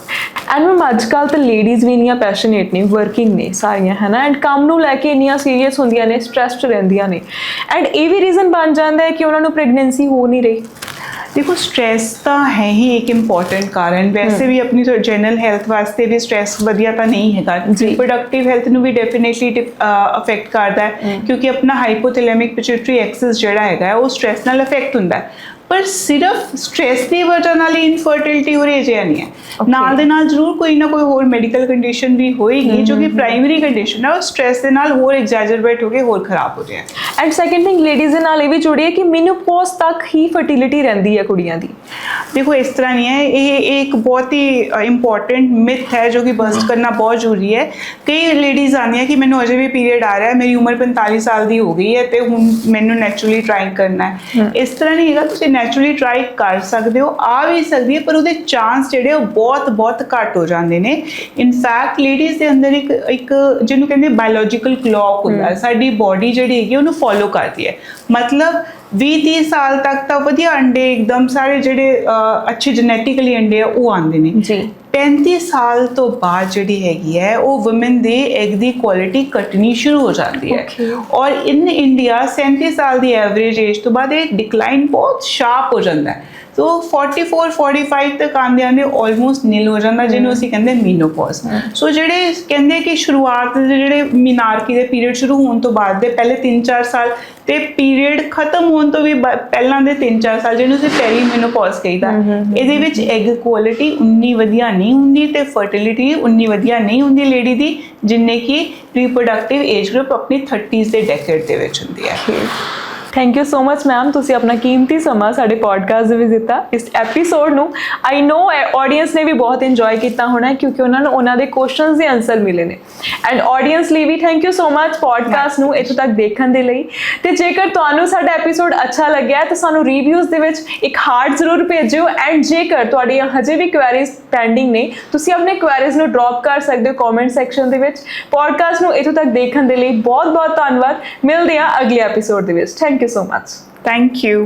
ਐਂਡ ਮੈਮ ਅੱਜ ਕੱਲ੍ਹ ਤਾਂ ਲੇਡੀਜ਼ ਵੀ ਇੰਨੀਆਂ ਪੈਸ਼ਨੇਟ ਨੇ, ਵਰਕਿੰਗ ਨੇ ਸਾਰੀਆਂ ਹੈ ਨਾ, ਐਂਡ ਕੰਮ ਨੂੰ ਲੈ ਕੇ ਇੰਨੀਆਂ ਸੀਰੀਅਸ ਹੁੰਦੀਆਂ ਨੇ, ਸਟ੍ਰੈਸਡ ਰਹਿੰਦੀਆਂ ਨੇ, ਐਂਡ ਇਹ ਵੀ ਰੀਜ਼ਨ ਬਣ ਜਾਂਦਾ ਹੈ ਕਿ ਉਹਨਾਂ ਨੂੰ ਪ੍ਰੈਗਨੈਂਸੀ ਹੋ ਨਹੀਂ ਰਹੀ। देखो स्ट्रैस तो है ही एक इम्पॉर्टेंट कारण, वैसे भी अपनी जनरल हैल्थ वास्ते भी स्ट्रैस वधिया तो नहीं है, रिप्रोडक्टिव हैल्थ ਨੂੰ भी डेफिनेटली अफेक्ट करता है, क्योंकि अपना हाइपोथैलेमिक पिट्यूटरी एक्सिस ਜਿਹੜਾ ਹੈਗਾ ਉਹ स्ट्रैस ਨਾਲ अफेक्ट ਹੁੰਦਾ है। पर सिर्फ स्ट्रैस की वजह नाल इनफर्टिलिटी हो रही है नहीं है, नाल दे नाल जरूर कोई ना कोई होर मेडिकल कंडीशन भी होएगी जो कि प्राइमरी कंडीशन है, और स्ट्रैस दे नाल होर एग्जैजरबेट हो के होर खराब हो रहा है। एंड सेकंड थिंग लेडीज दे नाल ये भी जुड़ी है कि मेनोपॉज तक ही फर्टिलिटी रहती है कुड़ियां दी। देखो इस तरह नहीं है, ये एक बहुत ही इंपॉर्टेंट मिथ है जो कि बस्ट करना बहुत जरूरी है। कई लेडीज आती हैं कि मैंने अजे भी पीरियड आ रहा है, मेरी उम्र 45 साल की हो गई है तो हुण मैनू नैचुरली ट्राई करना है, इस तरह नहीं है। ਨੈਚੁਰਲੀ ਟਰਾਈ ਕਰ ਸਕਦੇ ਹੋ, ਆ ਵੀ ਸਕਦੀ ਹੈ, ਪਰ ਉਹਦੇ ਚਾਂਸ ਜਿਹੜੇ ਉਹ ਬਹੁਤ ਘੱਟ ਹੋ ਜਾਂਦੇ ਨੇ। ਇਨਫੈਕਟ ਲੇਡੀਜ਼ ਦੇ ਅੰਦਰ ਇੱਕ ਜਿਹਨੂੰ ਕਹਿੰਦੇ ਬਾਇਓਲੋਜੀਕਲ ਕਲੌਕ ਹੁੰਦਾ ਹੈ, ਸਾਡੀ ਬੋਡੀ ਜਿਹੜੀ ਹੈਗੀ ਉਹਨੂੰ ਫੋਲੋ ਕਰਦੀ ਹੈ। ਮਤਲਬ 20-30 ਸਾਲ ਤੱਕ ਤਾਂ ਵਧੀਆ ਅੰਡੇ ਇੱਕਦਮ ਸਾਰੇ ਜਿਹੜੇ ਅੱਛੇ ਜੈਨੇਟਿਕਲੀ ਅੰਡੇ ਆ ਉਹ ਆਉਂਦੇ ਨੇ ਜੀ। 35 ਸਾਲ ਤੋਂ ਬਾਅਦ ਜਿਹੜੀ ਹੈਗੀ ਹੈ ਉਹ ਵੂਮਨ ਦੇ ਐਗ ਦੀ ਕੁਆਲਿਟੀ ਘਟਣੀ ਸ਼ੁਰੂ ਹੋ ਜਾਂਦੀ ਹੈ, ਔਰ ਇਨ ਇੰਡੀਆ 37 ਸਾਲ ਦੀ ਐਵਰੇਜ ਏਜ ਤੋਂ ਬਾਅਦ ਇਹ ਡਿਕਲਾਈਨ ਬਹੁਤ ਸ਼ਾਰਪ ਹੋ ਜਾਂਦਾ ਹੈ। तो 44-45 तक आंदे ऑलमोस्ट नील हो जाता, जिन्होंने ਅਸੀਂ ਕਹਿੰਦੇ मीनोपॉज। सो ਜਿਹੜੇ ਕਹਿੰਦੇ ਕਿ ਸ਼ੁਰੂਆਤ ਦੇ ਜਿਹੜੇ ਮੀਨਾਰਕੀ ਦੇ ਪੀਰੀਅਡ ਸ਼ੁਰੂ ਹੋਣ ਤੋਂ ਬਾਅਦ ਦੇ ਪਹਿਲੇ 3-4 ਸਾਲ ਤੇ ਪੀਰੀਅਡ ਖਤਮ ਹੋਣ ਤੋਂ ਵੀ ਪਹਿਲਾਂ ਦੇ 3-4 ਸਾਲ ਜਿਹਨੂੰ ਅਸੀਂ ਪੈਰੀ ਮੀਨੋਪੌਜ਼ ਕਹੀਦਾ, ਇਹਦੇ ਵਿੱਚ ਐਗ ਕੁਆਲਿਟੀ ਉਨੀ ਵਧੀਆ ਨਹੀਂ ਹੁੰਦੀ ਤੇ ਫਰਟੀਲਿਟੀ ਉਨੀ ਵਧੀਆ ਨਹੀਂ ਹੁੰਦੀ ਲੇਡੀ ਦੀ, ਜਿੰਨੇ ਕਿ ਰੀਪਰੋਡਕਟਿਵ ਏਜ ਗਰੁੱਪ ਆਪਣੀ 30s ਦੇ ਡੈਕੇਡ ਦੇ ਵਿੱਚ ਹੁੰਦੀ ਹੈ। Thank you so much ma'am, ਤੁਸੀਂ ਆਪਣਾ ਕੀਮਤੀ ਸਮਾਂ ਸਾਡੇ ਪੋਡਕਾਸਟ ਦੇ ਵਿੱਚ ਦਿੱਤਾ। ਇਸ ਐਪੀਸੋਡ ਨੂੰ ਆਈ ਨੋ ਆਡੀਅנס ਨੇ ਵੀ ਬਹੁਤ ਇੰਜੋਏ ਕੀਤਾ ਹੋਣਾ, ਕਿਉਂਕਿ ਉਹਨਾਂ ਨੂੰ ਉਹਨਾਂ ਦੇ ਕੁਐਸਚਨਸ ਦੇ ਆਨਸਰ ਮਿਲੇ ਨੇ। ਐਂਡ ਆਡੀਅנס ਲਈ ਵੀ thank you so much podcast ਨੂੰ ਇੱਥੋਂ ਤੱਕ ਦੇਖਣ ਦੇ ਲਈ। ਤੇ ਜੇਕਰ ਤੁਹਾਨੂੰ ਸਾਡਾ ਐਪੀਸੋਡ ਅੱਛਾ ਲੱਗਿਆ ਤਾਂ ਸਾਨੂੰ ਰਿਵਿਊਜ਼ ਦੇ ਵਿੱਚ ਇੱਕ ਹਾਰਟ ਜ਼ਰੂਰ ਭੇਜਿਓ। ਐਂਡ ਜੇਕਰ ਤੁਹਾਡੀਆਂ ਹਜੇ ਵੀ ਕੁਐਰੀਜ਼ ਪੈਂਡਿੰਗ ਨੇ, ਤੁਸੀਂ ਆਪਣੇ ਕੁਐਰੀਜ਼ ਨੂੰ ਡ੍ਰੌਪ ਕਰ ਸਕਦੇ ਹੋ ਕਮੈਂਟ ਸੈਕਸ਼ਨ ਦੇ ਵਿੱਚ। ਪੋਡਕਾਸਟ ਨੂੰ ਇੱਥੋਂ ਤੱਕ ਦੇਖਣ ਦੇ ਲਈ ਬਹੁਤ ਬਹੁਤ ਧੰਨਵਾਦ। ਮਿਲਦੇ ਹਾਂ ਅਗਲੇ ਐਪੀਸੋਡ ਦੇ ਵਿੱਚ। Thank you so much. Thank you.